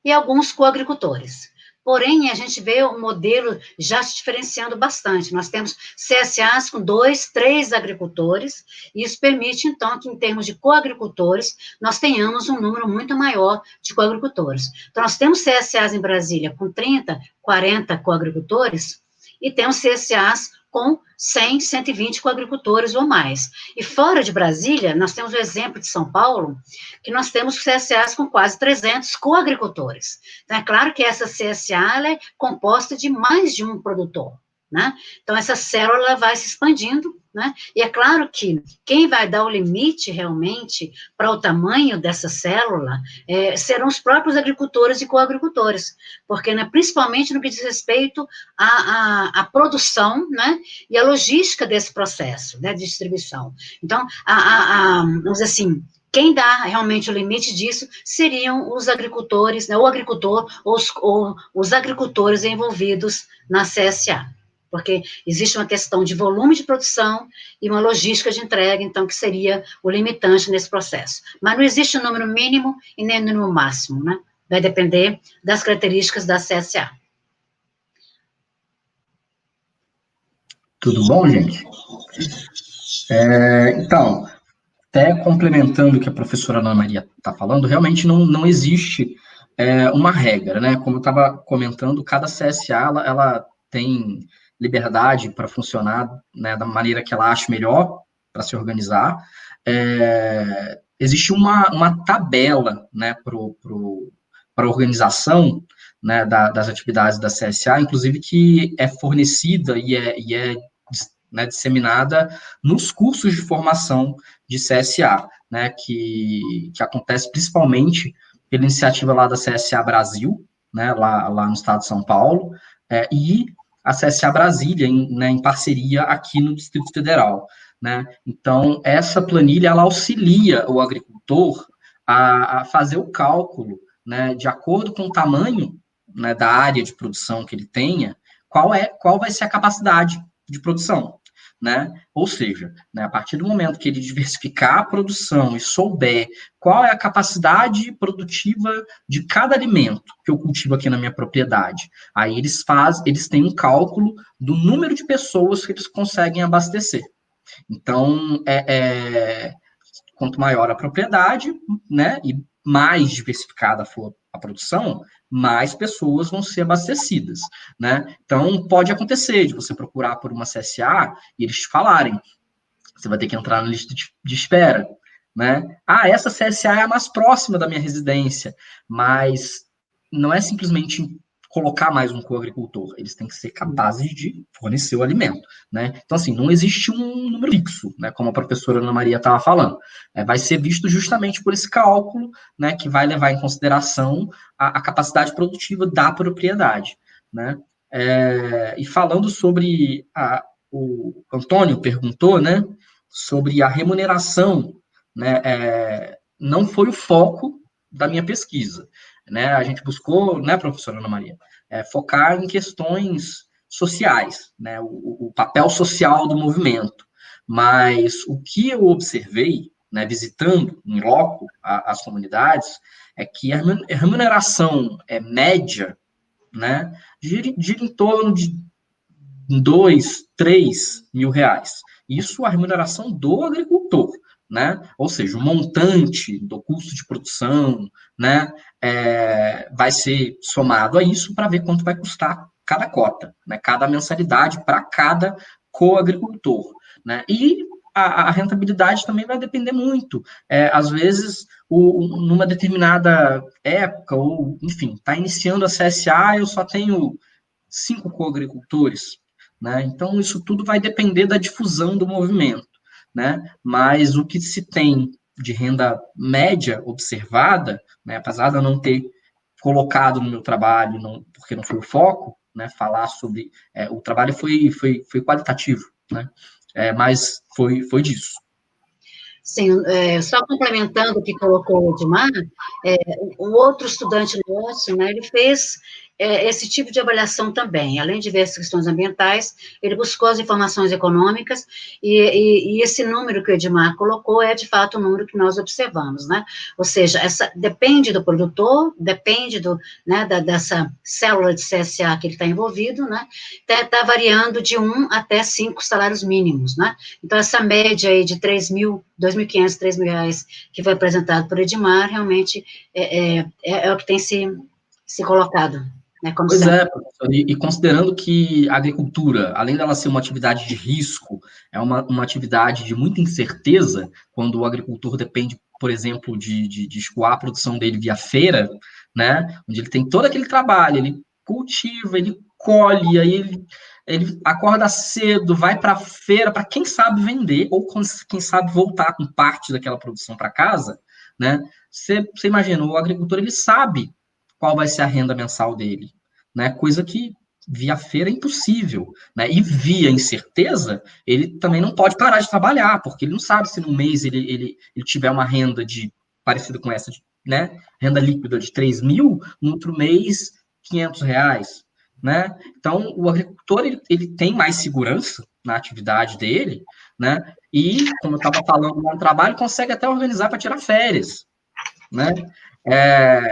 e alguns coagricultores. Porém, a gente vê o modelo já se diferenciando bastante. Nós temos CSAs com 2, 3 agricultores, e isso permite, então, que em termos de coagricultores, nós tenhamos um número muito maior de coagricultores. Então, nós temos CSAs em Brasília com 30, 40 coagricultores, e temos CSAs com 100, 120 coagricultores ou mais. E fora de Brasília, nós temos o exemplo de São Paulo, que nós temos CSAs com quase 300 coagricultores. Então, é claro que essa CSA ela é composta de mais de um produtor, né? Então, essa célula vai se expandindo, né? E é claro que quem vai dar o limite, realmente, para o tamanho dessa célula, serão os próprios agricultores e coagricultores, porque, né, principalmente no que diz respeito à produção, né, e à logística desse processo, né, de distribuição. Então, vamos dizer assim, quem dá realmente o limite disso seriam os agricultores, né, o agricultor ou os agricultores envolvidos na CSA, porque existe uma questão de volume de produção e uma logística de entrega, então, que seria o limitante nesse processo. Mas não existe um número mínimo e nem um número máximo, né? Vai depender das características da CSA. Tudo bom, gente? Então, até complementando o que a professora Ana Maria está falando, realmente não existe uma regra, né? Como eu estava comentando, cada CSA, ela tem liberdade para funcionar, né, da maneira que ela acha melhor para se organizar. Existe uma tabela, né, para a organização né, das atividades da CSA, inclusive que é fornecida e é né, disseminada nos cursos de formação de CSA, né, que acontece principalmente pela iniciativa lá da CSA Brasil, né, lá no estado de São Paulo, e a CSA Brasília, em parceria aqui no Distrito Federal, né? Então, essa planilha, ela auxilia o agricultor a fazer o cálculo, né, de acordo com o tamanho, né, da área de produção que ele tenha, qual vai ser a capacidade de produção, né? Ou seja, né, a partir do momento que ele diversificar a produção e souber qual é a capacidade produtiva de cada alimento que eu cultivo aqui na minha propriedade, aí eles têm um cálculo do número de pessoas que eles conseguem abastecer. Então, quanto maior a propriedade, né, e mais diversificada for a produção, mais pessoas vão ser abastecidas, né? Então, pode acontecer de você procurar por uma CSA e eles te falarem, você vai ter que entrar na lista de espera, né? Essa CSA é a mais próxima da minha residência, mas não é simplesmente colocar mais um coagricultor, eles têm que ser capazes de fornecer o alimento, né? Então, assim, não existe um número fixo, né, como a professora Ana Maria estava falando, vai ser visto justamente por esse cálculo, né, que vai levar em consideração a capacidade produtiva da propriedade, né? E falando sobre, o Antônio perguntou, né, sobre a remuneração, né, não foi o foco da minha pesquisa, né, a gente buscou, né, professora Ana Maria, focar em questões sociais, né, o papel social do movimento, mas o que eu observei, né, visitando em loco as comunidades, é que a remuneração média, né, gira em torno de 2, 3 mil reais. Isso a remuneração do agricultor, né? Ou seja, o montante do custo de produção, né, vai ser somado a isso para ver quanto vai custar cada cota, né, cada mensalidade para cada coagricultor, né? E a rentabilidade também vai depender muito. Às vezes, numa determinada época, ou, enfim, está iniciando a CSA, eu só tenho 5 coagricultores, né? Então, isso tudo vai depender da difusão do movimento, né? Mas o que se tem de renda média observada, né, apesar de eu não ter colocado no meu trabalho, porque não foi o foco, né, falar sobre... o trabalho foi qualitativo, né? Mas foi disso. Sim, só complementando o que colocou o Edmar, um outro estudante nosso, né, ele fez esse tipo de avaliação também, além de ver as questões ambientais, ele buscou as informações econômicas, e esse número que o Edmar colocou é, de fato, o número que nós observamos, né, ou seja, depende do produtor, depende né, dessa célula de CSA que ele está envolvido, né, está variando de 1 até 5 salários mínimos, né, então essa média aí de 2.500, 3.000 reais que foi apresentado por Edmar, realmente é o que tem se colocado. Né, pois é, professor, e considerando que a agricultura, além dela ser uma atividade de risco, é uma atividade de muita incerteza, quando o agricultor depende, por exemplo, de escoar a produção dele via feira, né, onde ele tem todo aquele trabalho, ele cultiva, ele colhe, aí ele acorda cedo, vai para a feira, para quem sabe vender, ou quem sabe voltar com parte daquela produção para casa, né, você imagina, o agricultor, ele sabe qual vai ser a renda mensal dele, né? Coisa que via feira é impossível, né? E via incerteza, ele também não pode parar de trabalhar, porque ele não sabe se no mês ele tiver uma renda parecida com essa, né? Renda líquida de 3 mil, no outro mês, 500 reais, né? Então, o agricultor, ele tem mais segurança na atividade dele, né? E, como eu estava falando no trabalho, consegue até organizar para tirar férias, né?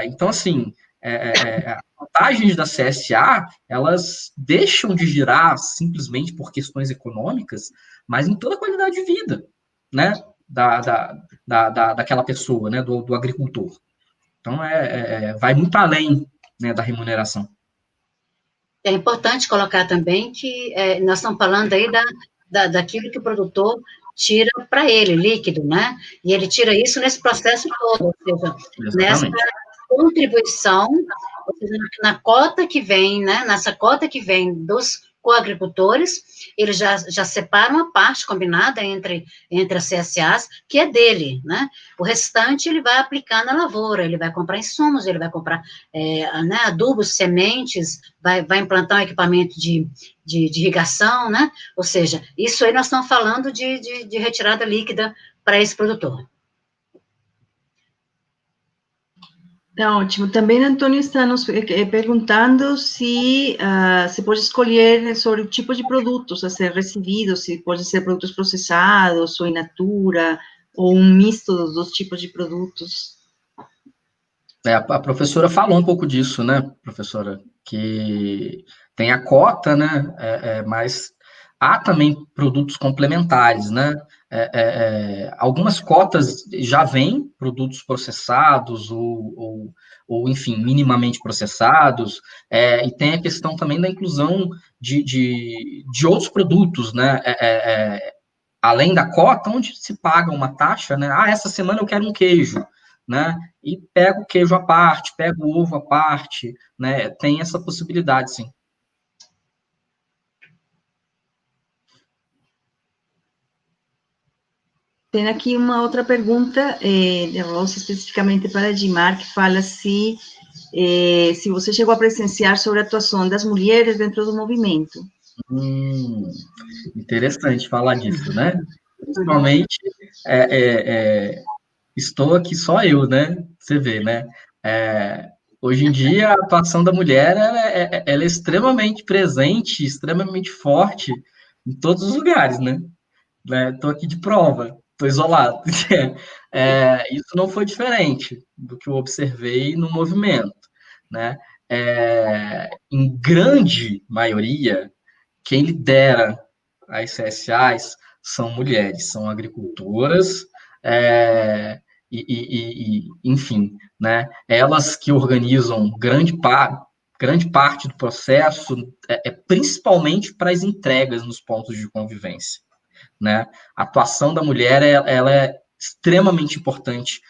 Então, assim, as vantagens da CSA, elas deixam de girar simplesmente por questões econômicas, mas em toda a qualidade de vida, né, daquela pessoa, né, do agricultor. Então, vai muito além, né, da remuneração. É importante colocar também que nós estamos falando aí daquilo que o produtor tira para ele, líquido, né? E ele tira isso nesse processo todo, ou seja, contribuição, ou seja, na cota que vem, né, nessa cota que vem dos coagricultores, eles já separam a parte combinada entre as CSAs, que é dele, né? O restante ele vai aplicar na lavoura, ele vai comprar insumos, ele vai comprar né, adubos, sementes, vai implantar um equipamento de irrigação, né? Ou seja, isso aí nós estamos falando de retirada líquida para esse produtor. Tá ótimo. Também, Antônio, está nos perguntando se se pode escolher sobre o tipo de produtos a ser recebido, se pode ser produtos processados, ou in natura, ou um misto dos tipos de produtos. A professora falou um pouco disso, né, professora? Que tem a cota, né, mas há também produtos complementares, né? Algumas cotas já vêm produtos processados ou, enfim, minimamente processados, e tem a questão também da inclusão de outros produtos, né? Além da cota, onde se paga uma taxa, né? Essa semana eu quero um queijo, né? E pega o queijo à parte, pega o ovo à parte, né? Tem essa possibilidade, sim. Tem aqui uma outra pergunta, de Rosa, especificamente para Edmar, que fala se você chegou a presenciar sobre a atuação das mulheres dentro do movimento. Interessante falar disso, né? Principalmente, estou aqui só eu, né? Você vê, né? Hoje em dia, a atuação da mulher ela é extremamente presente, extremamente forte em todos os lugares, né? Estou aqui de prova, estou isolado. Isso não foi diferente do que eu observei no movimento, né? Em grande maioria, quem lidera as CSAs são mulheres, são agricultoras, enfim, né? Elas que organizam grande parte do processo, principalmente para as entregas nos pontos de convivência, né? A atuação da mulher ela é extremamente importante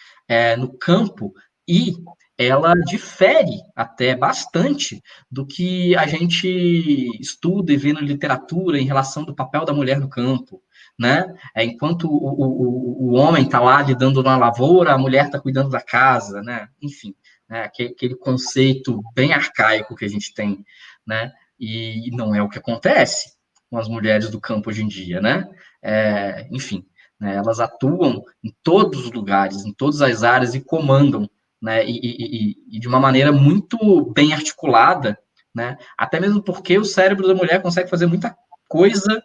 no campo e ela difere até bastante do que a gente estuda e vê na literatura em relação do papel da mulher no campo, né? Enquanto o homem está lá lidando na lavoura, a mulher está cuidando da casa, né? Enfim, né? Aquele conceito bem arcaico que a gente tem, né? E não é o que acontece com as mulheres do campo hoje em dia, né? Enfim, né? Elas atuam em todos os lugares, em todas as áreas e comandam, né, e de uma maneira muito bem articulada, né, até mesmo porque o cérebro da mulher consegue fazer muita coisa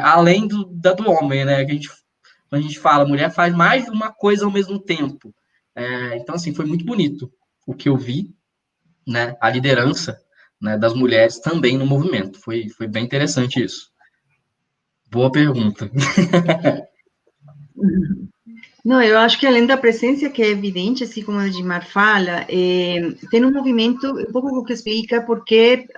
além da do homem, né, quando a gente fala, a mulher faz mais de uma coisa ao mesmo tempo, então, assim, foi muito bonito o que eu vi, né, a liderança, né, das mulheres também no movimento, foi bem interessante isso. Boa pergunta. Não, eu acho que além da presença que é evidente, assim como a Edmar fala, tem um movimento, um pouco que explica porque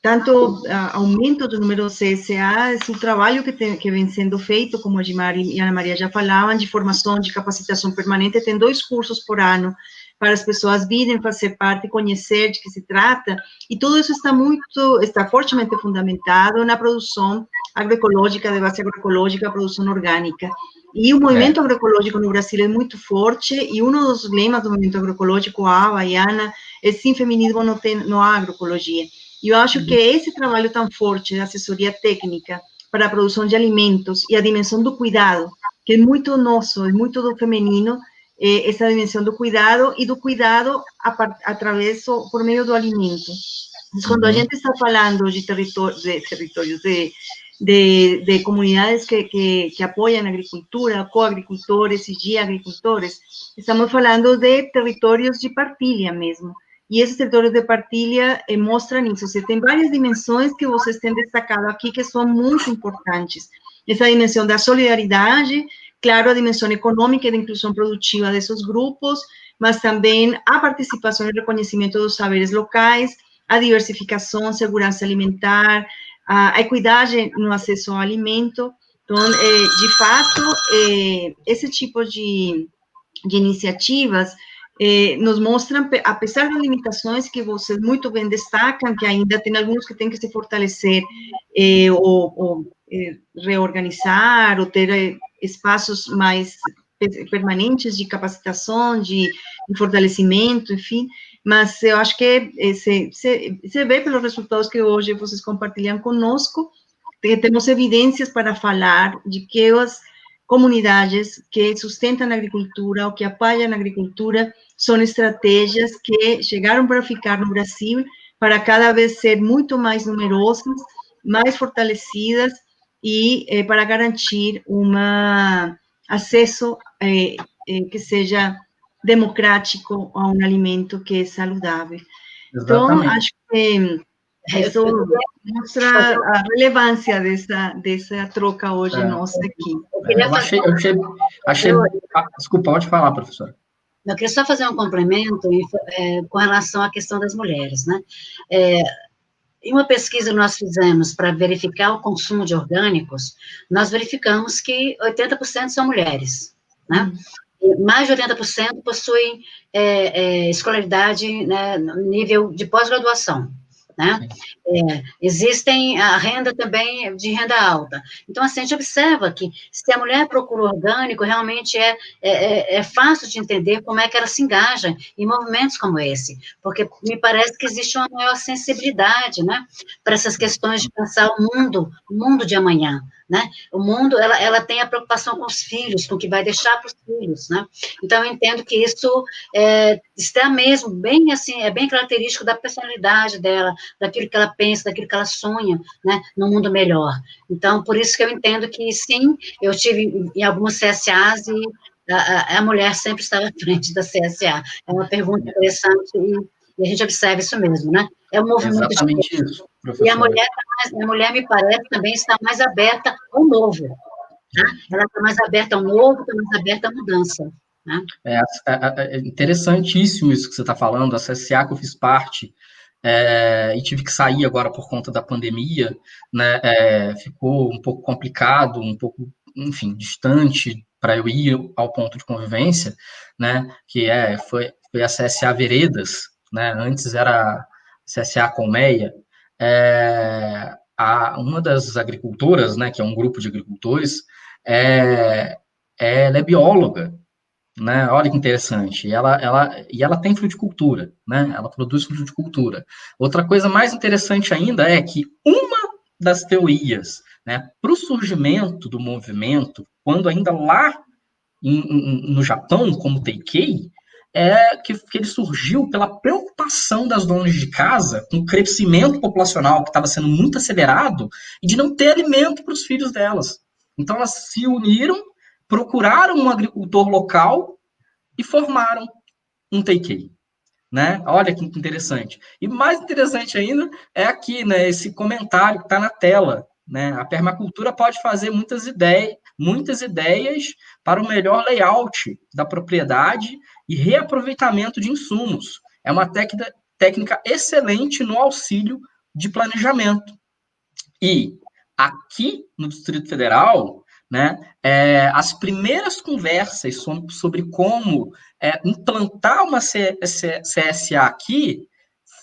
tanto aumento do número de CSA, é o trabalho que vem sendo feito, como a Edmar e a Ana Maria já falavam, de formação, de capacitação permanente, tem 2 cursos por ano para as pessoas virem fazer parte, conhecer de que se trata, e tudo isso está fortemente fundamentado na produção agroecológica, de base agroecológica, produção orgânica. E o movimento agroecológico no Brasil é muito forte, e um dos lemas do movimento agroecológico, a Baiana, é sim, feminismo não há agroecologia. E eu acho que esse trabalho tão forte de assessoria técnica para a produção de alimentos e a dimensão do cuidado, que é muito nosso, é muito do feminino, essa dimensão do cuidado e do cuidado através, por meio do alimento. Mas quando a gente está falando de territórios, de comunidades que apoiam a agricultura, coagricultores e de agricultores, estamos falando de territórios de partilha mesmo. E esses territórios de partilha mostram isso. Você tem várias dimensões que vocês têm destacado aqui que são muito importantes. Essa dimensão da solidariedade, claro, a dimensão econômica e da inclusão produtiva desses grupos, mas também a participação e reconhecimento dos saberes locais, a diversificação, segurança alimentar, a equidade no acesso ao alimento. Então, de fato, esse tipo de iniciativas nos mostram, apesar das limitações que vocês muito bem destacam, que ainda tem alguns que têm que se fortalecer, ou reorganizar, ou ter espaços mais permanentes de capacitação, de fortalecimento, enfim, mas eu acho que se vê pelos resultados que hoje vocês compartilham conosco, temos evidências para falar de que as comunidades que sustentam a agricultura ou que apoiam a agricultura são estratégias que chegaram para ficar no Brasil, para cada vez ser muito mais numerosas, mais fortalecidas e para garantir acesso que seja democrático a um alimento que é saudável. Exatamente. Então, acho que isso mostra a relevância dessa troca hoje nossa aqui. Eu achei... Desculpa, pode falar, professora. Eu queria só fazer um complemento com relação à questão das mulheres, né? Em uma pesquisa que nós fizemos para verificar o consumo de orgânicos, nós verificamos que 80% são mulheres, né? E mais de 80% possuem escolaridade, né, no nível de pós-graduação, né? Existem a renda também de renda alta. Então, assim, a gente observa que se a mulher procura orgânico, realmente é fácil de entender como é que ela se engaja em movimentos como esse, porque me parece que existe uma maior sensibilidade, né, para essas questões de pensar o mundo de amanhã, né? O mundo, ela tem a preocupação com os filhos, com o que vai deixar para os filhos, né? Então, eu entendo que isso está mesmo bem, assim, é bem característico da personalidade dela, daquilo que ela pensa, daquilo que ela sonha, né, no mundo melhor. Então, por isso que eu entendo que, sim, eu tive em algumas CSAs e a mulher sempre estava à frente da CSA. É uma pergunta interessante e a gente observa isso mesmo, né? É um movimento exatamente de... isso, professora. E a mulher, me parece, também está mais aberta ao novo, né? Ela está mais aberta ao novo, está mais aberta à mudança, né? É interessantíssimo isso que você está falando. A CSA que eu fiz parte, e tive que sair agora por conta da pandemia, né, ficou um pouco complicado, um pouco, enfim, distante para eu ir ao ponto de convivência, né, que foi a CSA Veredas, né, antes era a CSA Colmeia. Uma das agricultoras, né, que é um grupo de agricultores, ela é bióloga, né? Olha que interessante. E ela tem fruticultura, né? Ela produz fruticultura. Outra coisa mais interessante ainda é que uma das teorias, né, para o surgimento do movimento, quando ainda lá no Japão, como Teikei, que ele surgiu pela preocupação das donas de casa com o crescimento populacional que estava sendo muito acelerado e de não ter alimento para os filhos delas. Então, elas se uniram, procuraram um agricultor local e formaram um Teikei, né? Olha que interessante. E mais interessante ainda é aqui, né, esse comentário que está na tela, né? A permacultura pode fazer muitas ideias para o melhor layout da propriedade e reaproveitamento de insumos. É uma técnica excelente no auxílio de planejamento. E aqui no Distrito Federal, né, as primeiras conversas sobre como implantar uma CSA aqui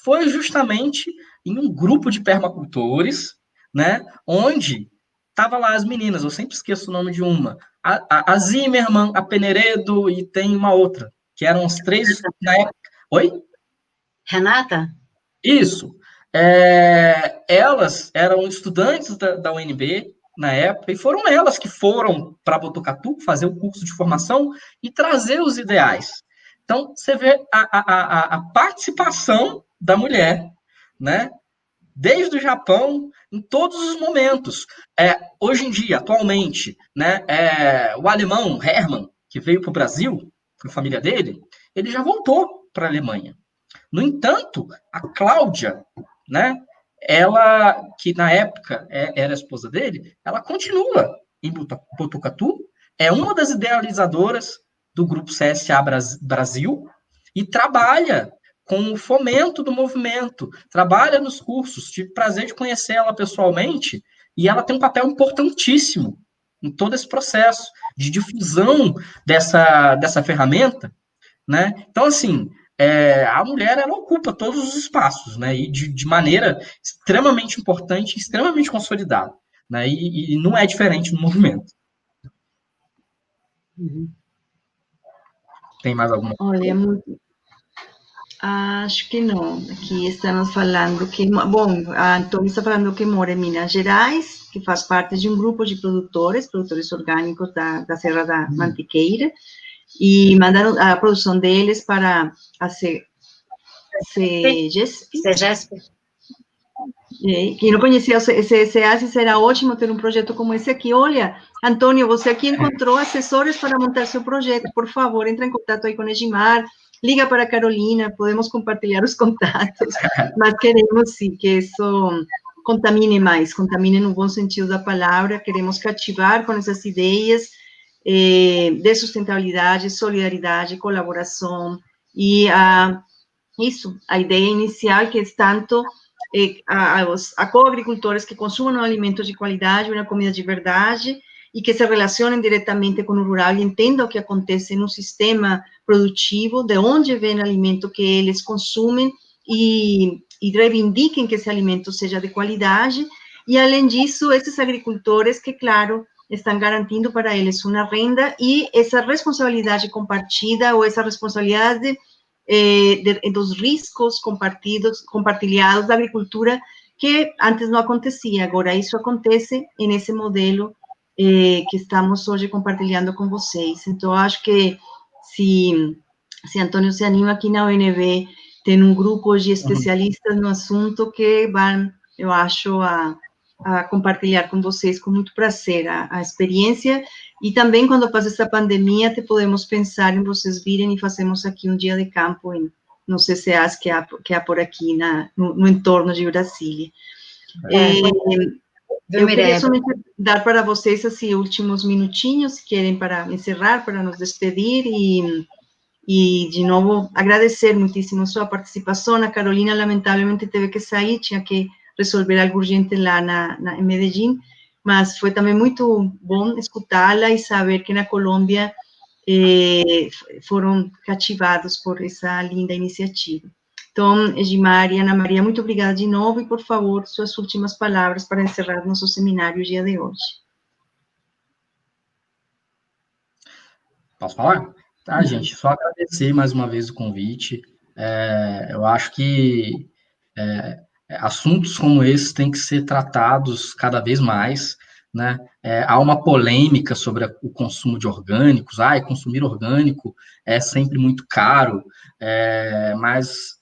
foi justamente em um grupo de permacultores, né, onde tava lá as meninas, eu sempre esqueço o nome de uma, a Zimmermann, a Peneredo e tem uma outra, que eram os três na época. Oi? Renata? Isso. Elas eram estudantes da UNB na época, e foram elas que foram para Botucatu fazer o curso de formação e trazer os ideais. Então, você vê a participação da mulher, né? Desde o Japão, em todos os momentos. Hoje em dia, atualmente, né, o alemão Hermann, que veio para o Brasil, com a família dele, ele já voltou para a Alemanha. No entanto, a Cláudia, né, ela, que na época era a esposa dele, ela continua em Botucatu, é uma das idealizadoras do grupo CSA Brasil e trabalha com o fomento do movimento, trabalha nos cursos, tive prazer de conhecer ela pessoalmente, e ela tem um papel importantíssimo em todo esse processo de difusão dessa ferramenta, né? Então, assim, a mulher, ela ocupa todos os espaços, né? E de maneira extremamente importante, extremamente consolidada, né? E não é diferente no movimento. Tem mais alguma coisa? Olha, acho que não. Aqui estamos falando que, bom, a Antônia está falando que mora em Minas Gerais, que faz parte de um grupo de produtores orgânicos da Serra da Mantiqueira, e mandaram a produção deles para a CEGESP. Quem não conhecia o CSA, será ótimo ter um projeto como esse aqui. Olha, Antônio, você aqui encontrou assessores para montar seu projeto. Por favor, entre em contato aí com o Egimar, liga para a Carolina, podemos compartilhar os contatos, mas queremos, sim, que isso contamine no bom sentido da palavra, queremos cativar com essas ideias de sustentabilidade, solidariedade, colaboração, e a ideia inicial que é tanto a co-agricultores que consumam um alimento de qualidade, uma comida de verdade, e que se relacionem diretamente com o rural e entendam o que acontece no sistema produtivo, de onde vem o alimento que eles consumem, e reivindiquem que esse alimento seja de qualidade, e, além disso, esses agricultores que, claro, estão garantindo para eles uma renda, e essa responsabilidade compartilhada, ou essa responsabilidade dos riscos compartilhados da agricultura, que antes não acontecia. Agora, isso acontece nesse modelo que estamos hoje compartilhando com vocês. Então, acho que se Antônio se anima, aqui na UNB tem um grupo de especialistas no assunto que vão, eu acho, a compartilhar com vocês com muito prazer a experiência, e também quando passa essa pandemia, podemos pensar em vocês virem e fazemos aqui um dia de campo no CCAs que há por aqui no entorno de Brasília. Eu queria somente dar para vocês, assim, últimos minutinhos, se querem, para encerrar, para nos despedir, e de novo, agradecer muitíssimo sua participação. A Carolina, lamentavelmente, teve que sair, tinha que resolver algo urgente lá em Medellín, mas foi também muito bom escutá-la e saber que na Colômbia foram cativados por essa linda iniciativa. Então, Egimar e Ana Maria, muito obrigada de novo, e, por favor, suas últimas palavras para encerrar nosso seminário o dia de hoje. Posso falar? Tá, gente, só agradecer mais uma vez o convite. Eu acho que assuntos como esses têm que ser tratados cada vez mais, né? Há uma polêmica sobre o consumo de orgânicos. Consumir orgânico é sempre muito caro, mas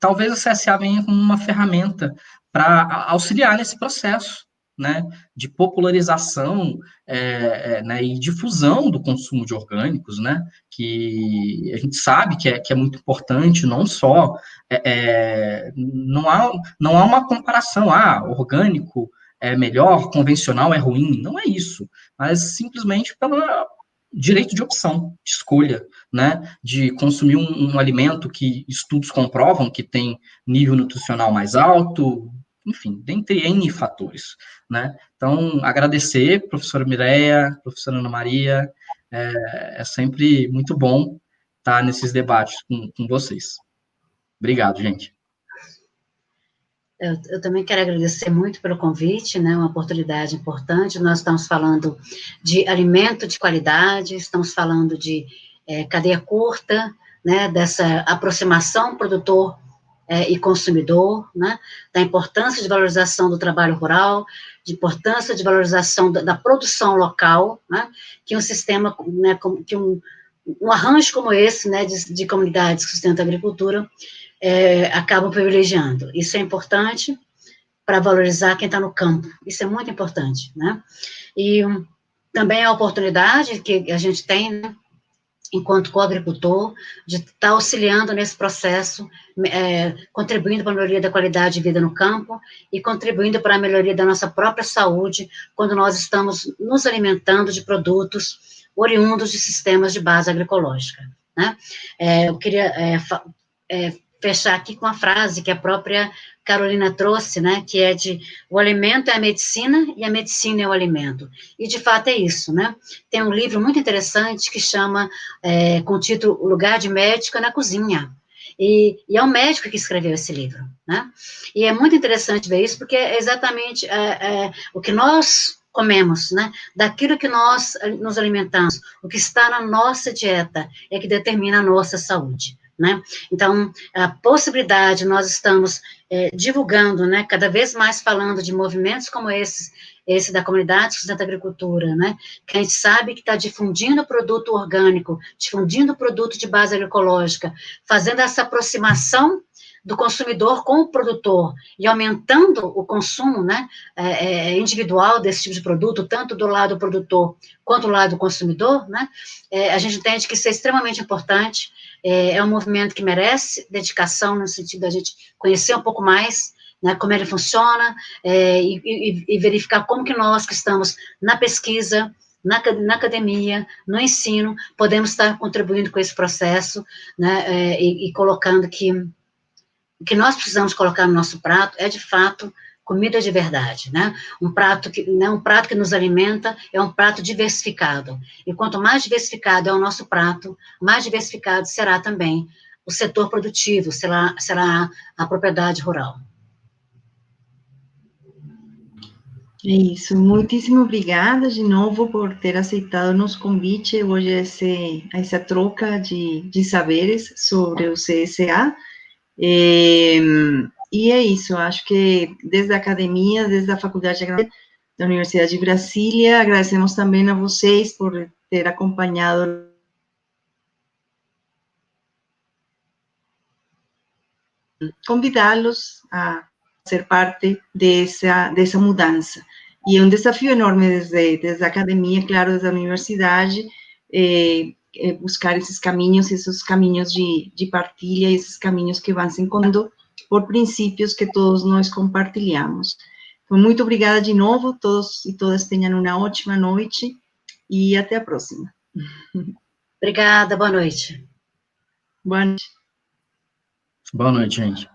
talvez a CSA venha como uma ferramenta para auxiliar nesse processo, né, de popularização né, e difusão do consumo de orgânicos, né, que a gente sabe que é muito importante, não só, não há uma comparação, orgânico é melhor, convencional é ruim, não é isso, mas simplesmente pelo direito de opção, de escolha, né, de consumir um alimento que estudos comprovam que tem nível nutricional mais alto, enfim, dentre N fatores, né? Então, agradecer, professora Mireia, professora Ana Maria, é sempre muito bom estar nesses debates com vocês. Obrigado, gente. Eu também quero agradecer muito pelo convite, né, uma oportunidade importante. Nós estamos falando de alimento de qualidade, estamos falando de cadeia curta, né, dessa aproximação produtor e consumidor, né, da importância de valorização do trabalho rural, de importância de valorização da produção local, né, que um sistema, né, que um arranjo como esse, né, de comunidades que sustentam a agricultura, acabam privilegiando. Isso é importante para valorizar quem está no campo, isso é muito importante, né, e também a oportunidade que a gente tem, né, enquanto co-agricultor, de estar auxiliando nesse processo, contribuindo para a melhoria da qualidade de vida no campo e contribuindo para a melhoria da nossa própria saúde, quando nós estamos nos alimentando de produtos oriundos de sistemas de base agroecológica, né? Eu queria fechar aqui com a frase que a própria Carolina trouxe, né, que é de o alimento é a medicina e a medicina é o alimento. E, de fato, é isso, né? Tem um livro muito interessante que chama, com o título O Lugar de Médico na Cozinha. E é um médico que escreveu esse livro, né? E é muito interessante ver isso, porque é exatamente o que nós comemos, né? Daquilo que nós nos alimentamos, o que está na nossa dieta é que determina a nossa saúde, né? Então, a possibilidade, nós estamos divulgando, né? Cada vez mais falando de movimentos como esse da comunidade Sustenta Agricultura, né? Que a gente sabe que está difundindo o produto orgânico, difundindo o produto de base agroecológica, fazendo essa aproximação do consumidor com o produtor e aumentando o consumo, né, individual desse tipo de produto, tanto do lado do produtor quanto do lado do consumidor, né, a gente entende que isso é extremamente importante, é um movimento que merece dedicação, no sentido da gente conhecer um pouco mais, né, como ele funciona, e verificar como que nós que estamos na pesquisa, na academia, no ensino, podemos estar contribuindo com esse processo, né, e colocando que o que nós precisamos colocar no nosso prato é, de fato, comida de verdade, né? Um prato que nos alimenta é um prato diversificado. E quanto mais diversificado é o nosso prato, mais diversificado será também o setor produtivo, será a propriedade rural. É isso, muitíssimo obrigada de novo por ter aceitado o nosso convite hoje a essa troca de saberes sobre o CSA. E é isso, acho que desde a academia, desde a Faculdade de Agronomia da Universidade de Brasília, agradecemos também a vocês por ter acompanhado. Convidá-los a ser parte dessa mudança. E é um desafio enorme desde a academia, claro, desde a universidade, buscar esses caminhos de partilha, esses caminhos que vão se encontrando por princípios que todos nós compartilhamos. Então, muito obrigada de novo, todos e todas tenham uma ótima noite e até a próxima. Obrigada, boa noite. Boa noite. Boa noite, gente.